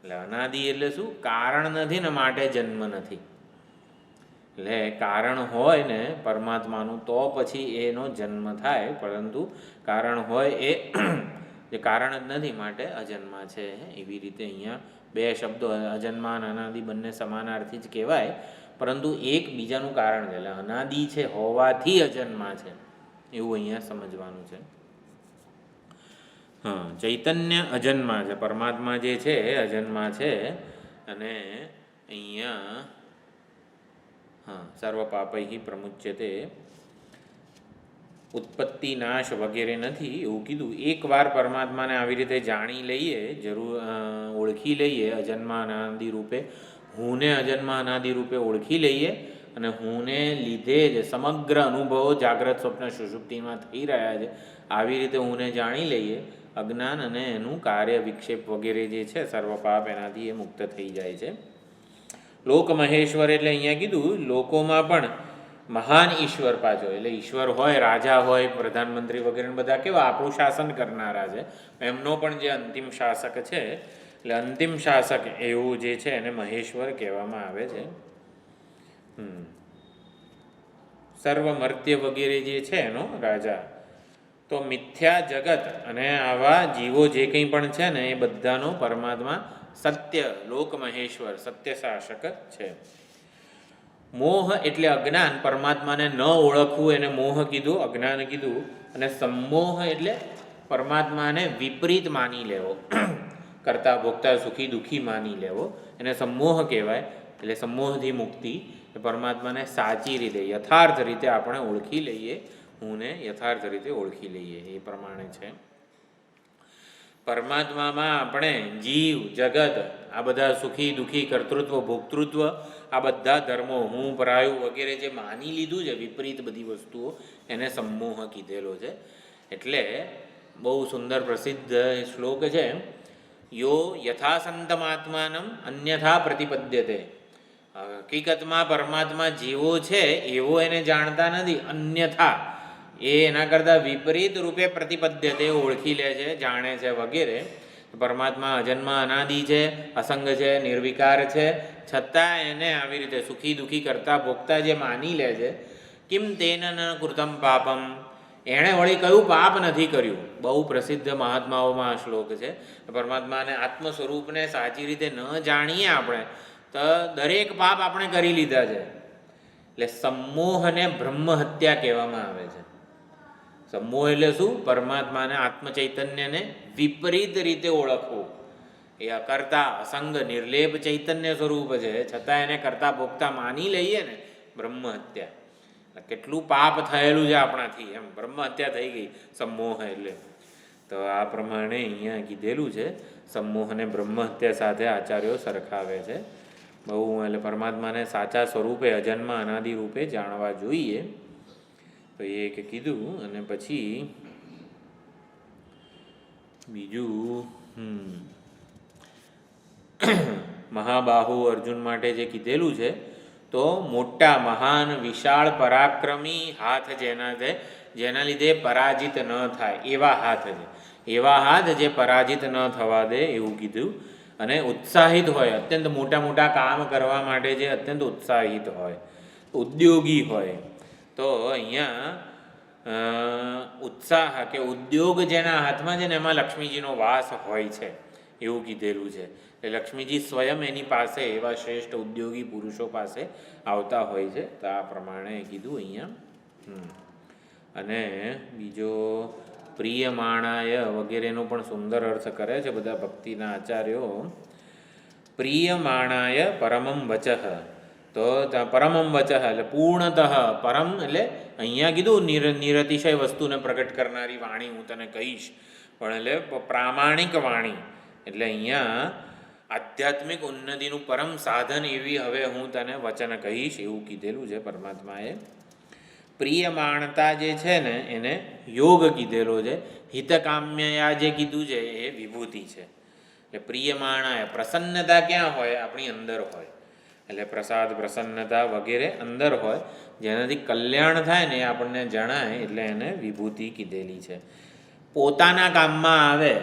એટલે અનાદિ એટલે શું? કારણ નથી ને માટે જન્મ નથી. એટલે કારણ હોય ને પરમાત્માનું તો પછી એનો જન્મ થાય, પરંતુ કારણ હોય એ જે કારણ જ નથી માટે અજન્મા છે. એવી રીતે અહીંયા બે શબ્દો અજન્મા અને અનાદિ બંને સમાનાર્થી જ કહેવાય, પરંતુ એક બીજાનું કારણ છે. એટલે અનાદિ છે હોવાથી અજન્મા છે એવું અહીંયા સમજવાનું છે. હા, ચૈતન્ય અજન્મા છે, પરમાત્મા જે છે એ અજન્મા છે. અને અહીંયા સર્વ પાપૈ પ્રમુચ્યતે, ઉત્પત્તિ નાશ વગેરે નથી એવું કીધું. એકવાર પરમાત્માને આવી રીતે જાણી લઈએ, ઓળખી લઈએ અજન્મા અનાદિ રૂપે, હુંને અજન્મા અનાદિ રૂપે ઓળખી લઈએ, અને હુંને લીધે જ સમગ્ર અનુભવો જાગ્રત સ્વપ્ન સુષુપ્તિમાં થઈ રહ્યા છે. આવી રીતે હુંને જાણી લઈએ, અજ્ઞાન અને એનું કાર્ય વિક્ષેપ વગેરે જે છે સર્વ પાપ એનાથી એ મુક્ત થઈ જાય છે. લોક મહેશ્વર એટલે અહીંયા કીધું લોકોમાં પણ મહાન ઈશ્વર પાછો, એટલે ઈશ્વર હોય, રાજા હોય, પ્રધાનમંત્રી વગેરે બધા કેવા આપણું શાસન કરનારા છે, એમનો પણ જે અંતિમ શાસક છે, એટલે અંતિમ શાસક એવું જે છે એને મહેશ્વર કહેવામાં આવે છે. સર્વ મર્ત્ય વગેરે જે છે એનો રાજા. તો મિથ્યા જગત અને આવા જીવો જે કંઈ પણ છે ને એ બધાનો પરમાત્મા સત્ય લોક મહેશ્વર સત્ય શાસક છે. મોહ એટલે અજ્ઞાન, પરમાત્માને ન ઓળખવું એને મોહ કીધું, અજ્ઞાન કીધું. અને સંમોહ એટલે પરમાત્માને વિપરીત માની લેવો, કરતા ભોગતા સુખી દુઃખી માની લેવો, એને સંમોહ કહેવાય. એટલે સંમોહથી મુક્તિ, પરમાત્માને સાચી રીતે યથાર્થ રીતે આપણે ઓળખી લઈએ, હુંને યથાર્થ રીતે ઓળખી લઈએ એ પ્રમાણે છે. પરમાત્મામાં આપણે જીવ જગત આ બધા સુખી દુઃખી કર્તૃત્વ ભોક્તૃત્વ આ બધા ધર્મો હું પરાયું વગેરે જે માની લીધું છે વિપરીત બધી વસ્તુઓ, એને સંમોહ કીધેલો છે. એટલે બહુ સુંદર પ્રસિદ્ધ શ્લોક છે, યો યથાસંતમાત્માનમ અન્યથા પ્રતિપદ્યતે. હકીકતમાં પરમાત્મા જેવો છે એવો એને જાણતા નથી, અન્યથા એ એના કરતાં વિપરીત રૂપે પ્રતિપદ્યતે ઓળખી લે છે, જાણે છે વગેરે. પરમાત્મા અજન્મા અનાદિ છે, અસંગ છે, નિર્વિકાર છે, છતાં એને આવી રીતે સુખી દુઃખી કરતા ભોગતા જે માની લે છે. કિમ તેન ન કૃતમ પાપમ, એણે વળી કયું પાપ નથી કર્યું. બહુ પ્રસિદ્ધ મહાત્માઓમાં આ શ્લોક છે. પરમાત્માને આત્મ સ્વરૂપને સાચી રીતે ન જાણીએ આપણે તો દરેક પાપ આપણે કરી લીધા છે. એટલે સંમોહને બ્રહ્મ હત્યા કહેવામાં આવે છે. સંમોહ એટલે શું? પરમાત્માને આત્મ ચૈતન્યને વિપરીત રીતે ઓળખવું. એ અકર્તા અસંગ નિર્લેપ ચૈતન્ય સ્વરૂપ છે, છતાં એને કરતા ભોગતા માની લઈએ ને, બ્રહ્મ હત્યા. કેટલું પાપ થયેલું છે આપણાથી, એમ બ્રહ્મ હત્યા થઈ ગઈ સંમોહ એટલે. તો આ પ્રમાણે અહીંયા કીધેલું છે, સંમોહને બ્રહ્મ હત્યા સાથે આચાર્યો સરખાવે છે. બહુ એટલે પરમાત્માને સાચા સ્વરૂપે અજન્મ અનાદિ રૂપે જાણવા જોઈએ. તો એ કે કીધું. અને પછી બીજું મહાબાહુ અર્જુન માટે જે કીધેલું છે, તો મોટા મહાન વિશાળ પરાક્રમી હાથ જેના લીધે પરાજિત ન થાય એવા હાથ છે. એવા હાથ જે પરાજિત ન થવા દે એવું કીધું. અને ઉત્સાહિત હોય, અત્યંત મોટા મોટા કામ કરવા માટે જે અત્યંત ઉત્સાહિત હોય, ઉદ્યોગી હોય. તો અહીંયા ઉત્સાહ કે ઉદ્યોગ જેના હાથમાં છે ને એમાં લક્ષ્મીજીનો વાસ હોય છે એવું કીધેલું છે. એટલે લક્ષ્મીજી સ્વયં એની પાસે એવા શ્રેષ્ઠ ઉદ્યોગી પુરુષો પાસે આવતા હોય છે. તો આ પ્રમાણે કીધું અહીંયા. અને બીજો પ્રિયમાણાય વગેરેનો પણ સુંદર અર્થ કરે છે બધા ભક્તિના આચાર્યો. પ્રિયમાણાય પરમમ વચઃ, તો પરમમ વચઃ એટલે પૂર્ણતઃ. પરમ એટલે અહીંયા કીધું નિરતિશય વસ્તુને પ્રગટ કરનારી વાણી હું તને કહીશ, પણ એટલે પ્રામાણિક વાણી. એટલે અહીંયા આધ્યાત્મિક ઉન્નતિનું પરમ સાધન એવી હવે હું તને વચન કહીશ એવું કીધેલું છે પરમાત્માએ. પ્રિયમાણતા જે છે ને એને યોગ કીધેલો છે. હિતકામ્યયા જે કીધું છે એ વિભૂતિ છે. એટલે પ્રિયમાણા પ્રસન્નતા ક્યાં હોય? આપણી અંદર હોય. એટલે પ્રસાદ પ્રસન્નતા વગેરે અંદર હોય, જેનાથી કલ્યાણ થાય ને એ આપણને જણાય, એટલે એને વિભૂતિ કીધેલી છે. પોતાના કામમાં આવે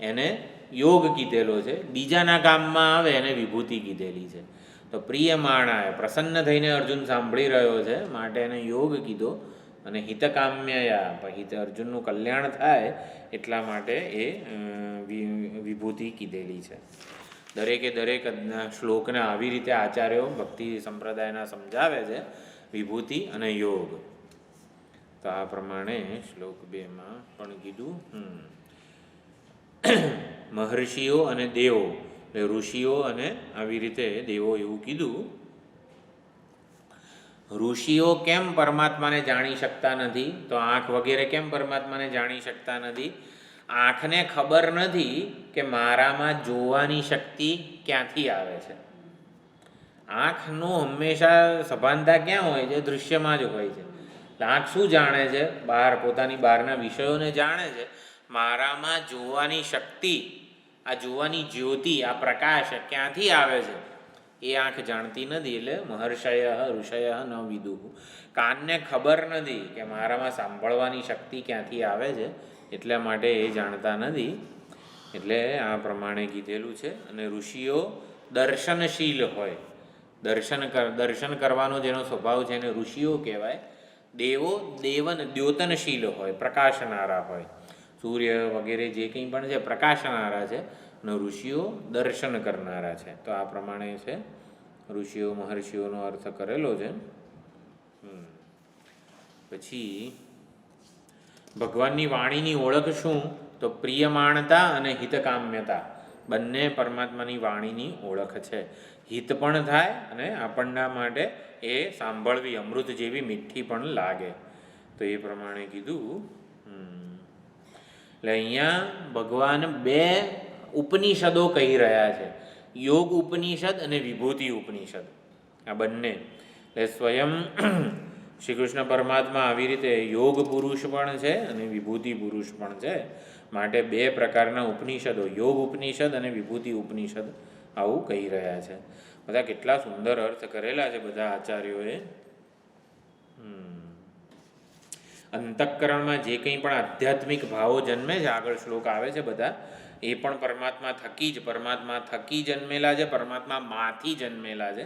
એને યોગ કીધેલો છે, બીજાના કામમાં આવે એને વિભૂતિ કીધેલી છે. તો પ્રિયમાણાય પ્રસન્ન થઈને અર્જુન સાંભળી રહ્યો છે માટે એને યોગ કીધો. અને હિતકામ્યયા હિત અર્જુનનું કલ્યાણ થાય એટલા માટે એ વિભૂતિ કીધેલી છે. દરેકે દરેક શ્લોકને આવી રીતે આચાર્યો ભક્તિ સંપ્રદાયના સમજાવે છે, વિભૂતિ અને યોગ. તો આ પ્રમાણે શ્લોક 2માં પણ કીધું. મહર્ષિઓ અને દેવો, ઋષિઓ અને આવી રીતે દેવો એવું કીધું. ઋષિઓ કેમ પરમાત્માને જાણી શકતા નથી? તો આંખ વગેરે કેમ પરમાત્માને જાણી શકતા નથી? આંખને ખબર નથી કે મારામાં જોવાની શક્તિ ક્યાંથી આવે છે. આંખનું હંમેશા સભાનતા ક્યાં હોય છે? દૃશ્યમાં જ હોય છે. આંખ શું જાણે છે? બહાર પોતાની બહારના વિષયોને જાણે છે. મારામાં જોવાની શક્તિ, આ જોવાની જ્યોતિ, આ પ્રકાશ ક્યાંથી આવે છે એ આંખ જાણતી નથી. એટલે મહર્ષય ઋષય ન વિદુઃ, કાનને ખબર નથી કે મારામાં સાંભળવાની શક્તિ ક્યાંથી આવે છે, એટલા માટે એ જાણતા નથી. એટલે આ પ્રમાણે કીધેલું છે. અને ઋષિઓ દર્શનશીલ હોય, દર્શન કરવાનો જેનો સ્વભાવ છે એને ઋષિઓ કહેવાય. દેવો દ્યોતનશીલ હોય, પ્રકાશનારા હોય. સૂર્ય વગેરે જે કંઈ પણ છે પ્રકાશનારા છે, અને ઋષિઓ દર્શન કરનારા છે. તો આ પ્રમાણે છે ઋષિઓ મહર્ષિઓનો અર્થ કરેલો છે. પછી ભગવાનની વાણીની ઓળખ શું? તો પ્રિયમાણતા અને હિતકામ્યતા બંને પરમાત્માની વાણીની ઓળખ છે. હિત પણ થાય અને આપણના માટે એ સાંભળવી અમૃત જેવી મીઠી પણ લાગે. તો એ પ્રમાણે કીધું. એટલે અહીંયા ભગવાન 2 ઉપનિષદો કહી રહ્યા છે, યોગ ઉપનિષદ અને વિભૂતિ ઉપનિષદ. આ બંને એટલે સ્વયં શ્રી કૃષ્ણ પરમાત્મા આવી રીતે યોગ પુરુષ પણ છે અને વિભૂતિ પુરુષ પણ છે. માટે 2 પ્રકારના ઉપનિષદો, યોગ ઉપનિષદ અને વિભૂતિ ઉપનિષદ આવું કહી રહ્યા છે. બધા કેટલા સુંદર અર્થ કરેલા છે બધા આચાર્યોએ. અંતઃકરણમાં જે કંઈ પણ આધ્યાત્મિક ભાવો જન્મે છે, આગળ શ્લોક આવે છે બધા, એ પણ પરમાત્મા થકી જન્મેલા છે, પરમાત્મામાંથી જન્મેલા છે.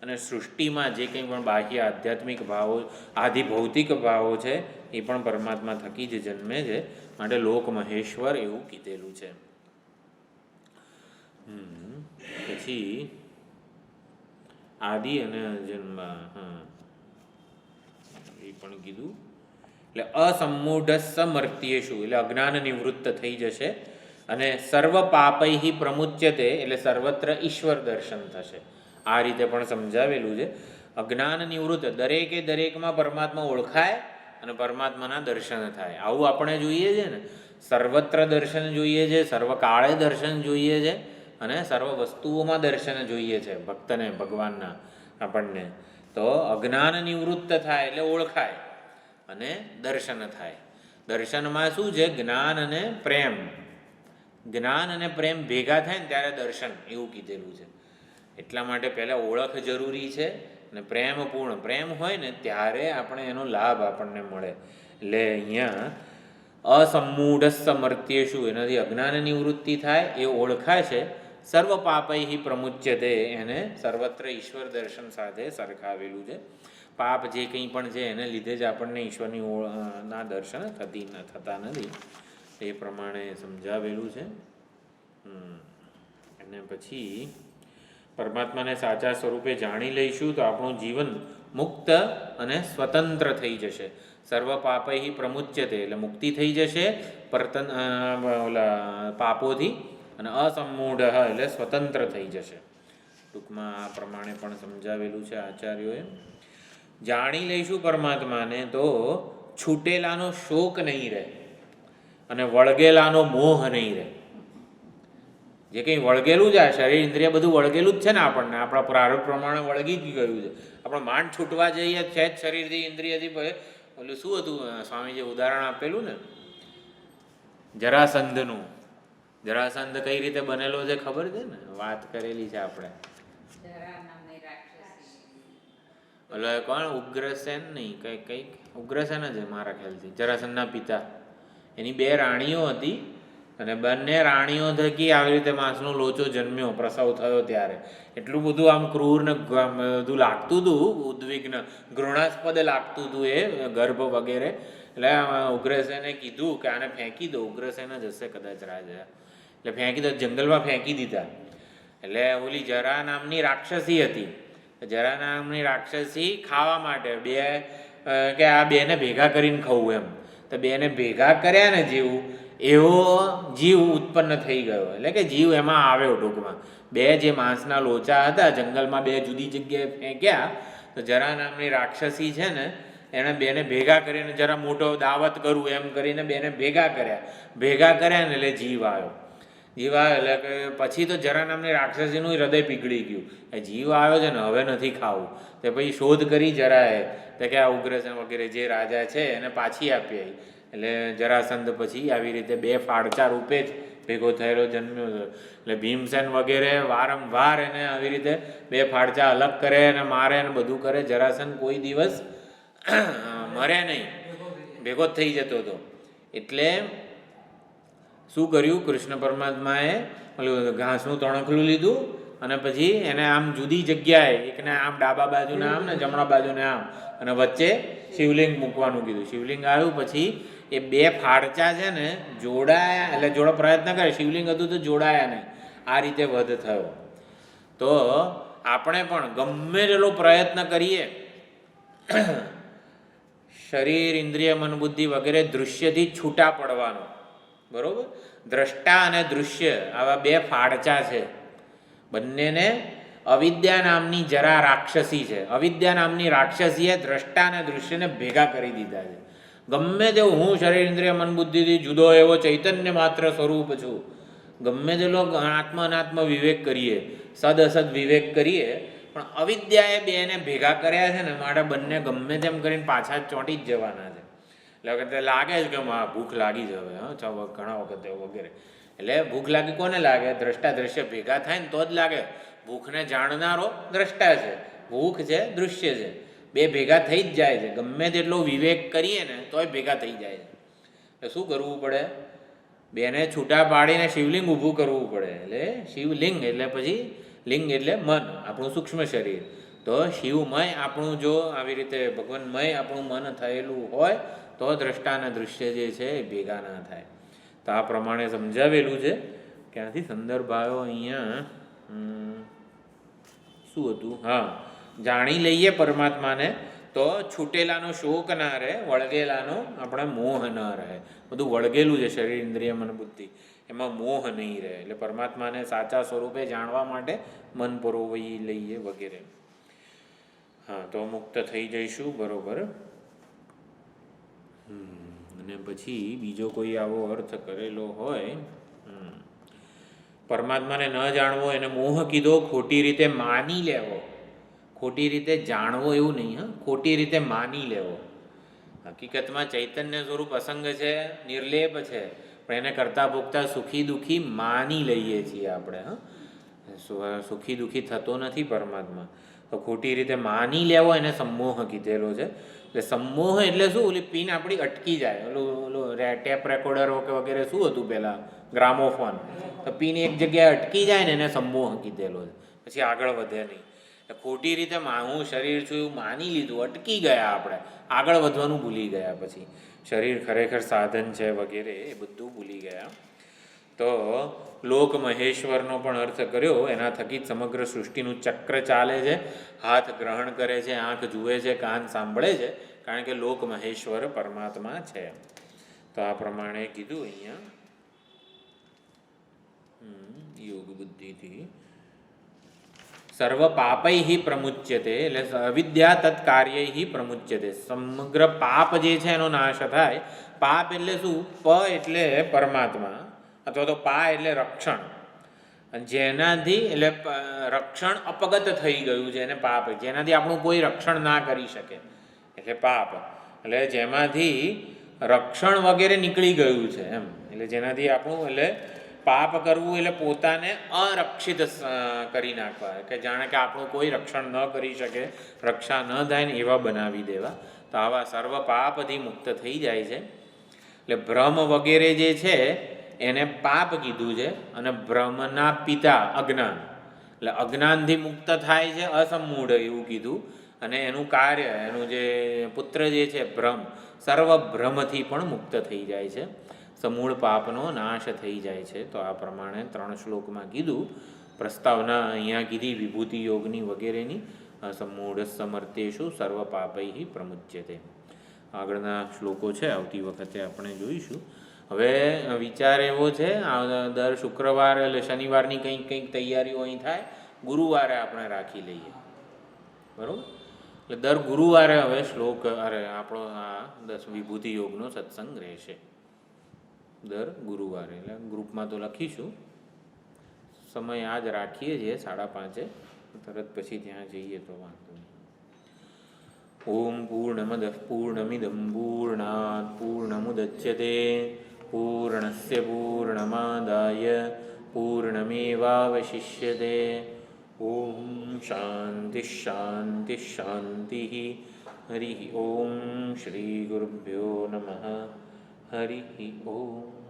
અને સૃષ્ટિમાં જે કંઈ પણ બાહ્ય આધ્યાત્મિક ભાવો, આદિ ભૌતિક ભાવો છે એ પણ પરમાત્મા થકી જ જન્મે છે. માટે લોક મહેશ્વર એવું કીધેલું છે. પછી આદિ અને જન્મ એ પણ કીધું. એટલે અસમ્મૂઢસ્સ મર્ત્યેષુ એટલે અજ્ઞાન નિવૃત્ત થઈ જશે. અને સર્વ પાપૈહિ પ્રમુચ્યતે એટલે સર્વત્ર ઈશ્વર દર્શન થશે. આ રીતે પણ સમજાવેલું છે. અજ્ઞાન નિવૃત્ત, દરેકે દરેકમાં પરમાત્મા ઓળખાય અને પરમાત્માના દર્શન થાય. આવું આપણે જોઈએ છે ને, સર્વત્ર દર્શન જોઈએ છે, સર્વકાળે દર્શન જોઈએ છે. અને સર્વ વસ્તુઓમાં દર્શન જોઈએ છે ભક્તને, ભગવાનના આપણને. તો અજ્ઞાન નિવૃત્ત થાય એટલે ઓળખાય અને દર્શન થાય. દર્શનમાં શું છે? જ્ઞાન અને પ્રેમ. જ્ઞાન અને પ્રેમ ભેગા થાય ને ત્યારે દર્શન, એવું કીધેલું છે. એટલા માટે પહેલાં ઓળખ જરૂરી છે અને પ્રેમપૂર્ણ પ્રેમ હોય ને ત્યારે આપણે એનો લાભ આપણને મળે. એટલે અહીંયા અસમ્મૂઢ સમર્ત્યેષુ, એનાથી અજ્ઞાન નિવૃત્તિ થાય, એ ઓળખાય છે. સર્વ પાપૈ પ્રમુચ્યતે, એને સર્વત્ર ઈશ્વર દર્શન સાથે સરખાવેલું છે. પાપ જે કંઈ પણ છે એને લીધે જ આપણને ઈશ્વરની ના દર્શન થતા નથી. એ પ્રમાણે સમજાવેલું છે. અને પછી પરમાત્માને સાચા સ્વરૂપે જાણી લઈશું તો આપણું જીવન મુક્ત અને સ્વતંત્ર થઈ જશે. સર્વ પાપૈ પ્રમુચ્યતે એટલે મુક્તિ થઈ જશે પાપોથી, અને અસમ્મૂઢ એટલે સ્વતંત્ર થઈ જશે. ટૂંકમાં આ પ્રમાણે પણ સમજાવેલું છે આચાર્યોએ. જાણી લઈશું પરમાત્માને તો છૂટેલાનો શોક નહીં રહે અને વળગેલાનો મોહ નહીં રહે. જે કંઈ વળગેલું છે, આ શરીર ઇન્દ્રિય બધું વળગેલું જ છે ને આપણને, આપણા પ્રારબ્ધ પ્રમાણે વળગી જ ગયું છે. આપણે માંડ છૂટવા જઈએ છે જ શરીરથી, ઇન્દ્રિયથી. ઓલું શું હતું સ્વામીજીએ ઉદાહરણ આપેલું ને જરાસંધનું. જરાસંધ કઈ રીતે બનેલો છે ખબર છે ને? વાત કરેલી છે આપણે. ઓલો કોણ? ઉગ્રસેન નહીં, કંઈક ઉગ્રસેન જ મારા ખ્યાલથી, જરાસંધના પિતા. એની 2 રાણીઓ હતી અને બંને રાણીઓ થકી આવી રીતે માંસનો લોચો જન્મ્યો પ્રસવ થયો ત્યારે. એટલું બધું આમ ક્રૂર ને બધું લાગતું હતું, ઉદ્વિગ્ન ઘૃણાસ્પદ લાગતું હતું એ ગર્ભ વગેરે. એટલે ઉગ્રસેને કીધું કે આને ફેંકી દો. ઉગ્રસેન જ હશે કદાચ રાજા. એટલે ફેંકી દો, જંગલમાં ફેંકી દીધા. એટલે ઓલી જરા નામની રાક્ષસી હતી. જરા નામની રાક્ષસી ખાવા માટે કે આ 2ને ભેગા કરીને ખાવું એમ. તો 2ને ભેગા કર્યા ને જેવું એવો જીવ ઉત્પન્ન થઈ ગયો. એટલે કે જીવ એમાં આવ્યો ટૂંકમાં. 2 જે માંસના લોચા હતા જંગલમાં 2 જુદી જગ્યાએ ફેંક્યા. તો જરા નામની રાક્ષસી છે ને એણે 2ને ભેગા કરીને જરા મોટો દાવત કરું એમ કરીને 2ને ભેગા કર્યા ને એટલે જીવ આવ્યો. જીવ આવ્યો એટલે કે પછી તો જરા નામની રાક્ષસીનું હૃદય પીગળી ગયું. એ જીવ આવ્યો છે ને હવે નથી ખાવું. તે પછી શોધ કરી જરાએ તો કે આ ઉગ્રસેન વગેરે જે રાજા છે એને પાછી આપી આવી. એટલે જરાસંધ પછી આવી રીતે 2 ફાડચા રૂપે જ ભેગો થયેલો જન્મ્યો હતો. એટલે ભીમસેન વગેરે વારંવાર એને આવી રીતે 2 ફાડચા અલગ કરે અને મારે ને બધું કરે. જરાસંધ કોઈ દિવસ મરે નહીં, ભેગો જ થઈ જતો હતો. એટલે શું કર્યું? કૃષ્ણ પરમાત્માએ પેલું ઘાસનું તણખલું લીધું અને પછી એને આમ જુદી જગ્યાએ, એકને આમ ડાબા બાજુને આમ ને જમણા બાજુને આમ, અને વચ્ચે શિવલિંગ મૂકવાનું કીધું. શિવલિંગ આવ્યું પછી એ 2 ફાડચા છે ને જોડાયા, એટલે જોડો પ્રયત્ન કરે. શિવલિંગ હતું તો જોડાયા નહીં. આ રીતે વધ થયો. તો આપણે પણ ગમે તેટલો પ્રયત્ન કરીએ શરીર ઇન્દ્રિય મન બુદ્ધિ વગેરે દૃશ્યથી છૂટા પડવાનો. બરોબર? દ્રષ્ટા અને દૃશ્ય આવા 2 ફાડચા છે. બંનેને અવિદ્યા નામની જરા રાક્ષસી છે. અવિદ્યા નામની રાક્ષસીએ દ્રષ્ટા અને દૃશ્યને ભેગા કરી દીધા છે. ગમે તેવું હું શરીર ઇન્દ્રિય મન બુદ્ધિથી જુદો એવો ચૈતન્ય માત્ર સ્વરૂપ છું. ગમે તેટલો આત્મ અનાત્મ વિવેક કરીએ, સદ અસદ વિવેક કરીએ, પણ અવિદ્યાએ 2ને ભેગા કર્યા છે ને માટે બંને ગમે તેમ કરીને પાછા ચોંટી જ જવાના છે. એટલે વખતે લાગે છે કે ભૂખ લાગી જ હવે, ઘણા વખતે વગેરે. એટલે ભૂખ લાગી કોને લાગે? દ્રષ્ટા દ્રશ્ય ભેગા થાય ને તો જ લાગે. ભૂખને જાણનારો દ્રષ્ટા છે, ભૂખ છે દૃશ્ય છે. 2 ભેગા થઈ જ જાય છે. ગમે તેટલો વિવેક કરીએ ને તોય ભેગા થઈ જાય છે. એટલે શું કરવું પડે? 2ને છૂટા પાડીને શિવલિંગ ઊભું કરવું પડે. એટલે શિવલિંગ એટલે પછી લિંગ એટલે મન, આપણું સૂક્ષ્મ શરીર. તો શિવમય આપણું જો આવી રીતે ભગવાનમય આપણું મન થયેલું હોય તો દ્રષ્ટા અને દૃશ્ય જે છે એ ભેગા ના થાય. તો આ પ્રમાણે સમજાવેલું છે. ક્યાંથી સંદર્ભ આવ્યો અહીંયા? શું હતું? હા, જાણી લઈએ પરમાત્માને તો છૂટેલાનો શોક ના રહે, વળગેલાનો આપણે મોહ ન રહે. બધું વળગેલું છે શરીર ઇન્દ્રિય મન બુદ્ધિ, એમાં મોહ નહીં રહે. એટલે પરમાત્માને સાચા સ્વરૂપે જાણવા માટે મન પરોવી લઈએ વગેરે. હા, તો મુક્ત થઈ જઈશું. બરોબર. અને પછી બીજો કોઈ આવો અર્થ કરેલો હોય પરમાત્માને ન જાણવો એને મોહ કીધો, ખોટી રીતે માની લેવો. ખોટી રીતે જાણવો એવું નહીં, હા, ખોટી રીતે માની લેવો. હકીકતમાં ચૈતન્ય સ્વરૂપ અસંગ છે, નિર્લેપ છે, પણ એને કરતાં ભોગતા સુખી દુઃખી માની લઈએ છીએ આપણે. હા, સુખી દુઃખી થતો નથી પરમાત્મા. તો ખોટી રીતે માની લેવો એને સંમોહ કીધેલો છે. એટલે સંમોહ એટલે શું? ઓલી પિન આપણી અટકી જાય. ઓલું ટેપ રેકોર્ડર કે વગેરે શું હતું પહેલાં, ગ્રામોફોન, તો પિન એક જગ્યાએ અટકી જાય ને એને સંમોહ કીધેલો છે. પછી આગળ વધે નહીં. ખોટી રીતે હું શરીર છું એવું માની લીધું, અટકી ગયા આપણે, આગળ વધવાનું ભૂલી ગયા. પછી શરીર ખરેખર સાધન છે વગેરે એ બધું ભૂલી ગયા. તો લોક મહેશ્વરનો પણ અર્થ કર્યો. એના થકી જ સમગ્ર સૃષ્ટિનું ચક્ર ચાલે છે. હાથ ગ્રહણ કરે છે, આંખ જુએ છે, કાન સાંભળે છે, કારણ કે લોક મહેશ્વર પરમાત્મા છે. તો આ પ્રમાણે કીધું અહીંયા યોગ બુદ્ધિથી. સર્વ પાપૈ પ્રમુચ્યતે, એટલે અવિદ્યા તત્કાર્યૈ પ્રમુચ્યતે. સમગ્ર પાપ જે છે એનો નાશ થાય. પાપ એટલે શું? પ એટલે પરમાત્મા, અથવા તો પા એટલે રક્ષણ. જેનાથી એટલે રક્ષણ અપગત થઈ ગયું છે એને પાપ, જેનાથી આપણું કોઈ રક્ષણ ના કરી શકે એટલે પાપ. એટલે જેમાંથી રક્ષણ વગેરે નીકળી ગયું છે એમ. એટલે જેનાથી આપણું એટલે પાપ કરવું એટલે પોતાને અરક્ષિત કરી નાખવા, કે જાણે કે આપણું કોઈ રક્ષણ ન કરી શકે, રક્ષા ન થાય ને એવા બનાવી દેવા. તો આવા સર્વ પાપથી મુક્ત થઈ જાય છે. એટલે ભ્રમ વગેરે જે છે એને પાપ કીધું છે. અને ભ્રમના પિતા અજ્ઞાન, એટલે અજ્ઞાનથી મુક્ત થાય છે, અસમૂઢ એવું કીધું. અને એનું કાર્ય, એનું જે પુત્ર જે છે ભ્રમ, સર્વ ભ્રમથી પણ મુક્ત થઈ જાય છે. સમૂળ પાપનો નાશ થઈ જાય છે. તો આ પ્રમાણે 3 શ્લોકમાં કીધું. પ્રસ્તાવના અહીંયા કીધી વિભૂતિ યોગની વગેરેની. સમૂઢ સમર્થેશુ સર્વ પાપૈ પ્રમુચ્યતે. આગળના શ્લોકો છે આવતી વખતે આપણે જોઈશું. હવે વિચાર એવો છે, દર શુક્રવાર એટલે શનિવારની કંઈક તૈયારીઓ અહીં થાય, ગુરુવારે આપણે રાખી લઈએ, બરાબર? એટલે દર ગુરુવારે હવે શ્લોક આપણો આ વિભૂતિ યોગનો સત્સંગ રહેશે દર ગુરુવારે. એટલે ગ્રુપમાં તો લખીશું. સમય આજ રાખીએ છીએ 5:30, તરત પછી ત્યાં જઈએ તો વાંધો નહીં. ઓમ પૂર્ણમદ પૂર્ણમિદં પૂર્ણાત પૂર્ણમુદચ્યતે પૂર્ણસ્ય પૂર્ણમાદાય પૂર્ણમેવાવશિષ્યતે. ઓમ શાંતિ શાંતિ શાંતિ. હરિ ઓમ. શ્રી ગુરુભ્યો નમઃ. હરિ ઓમ.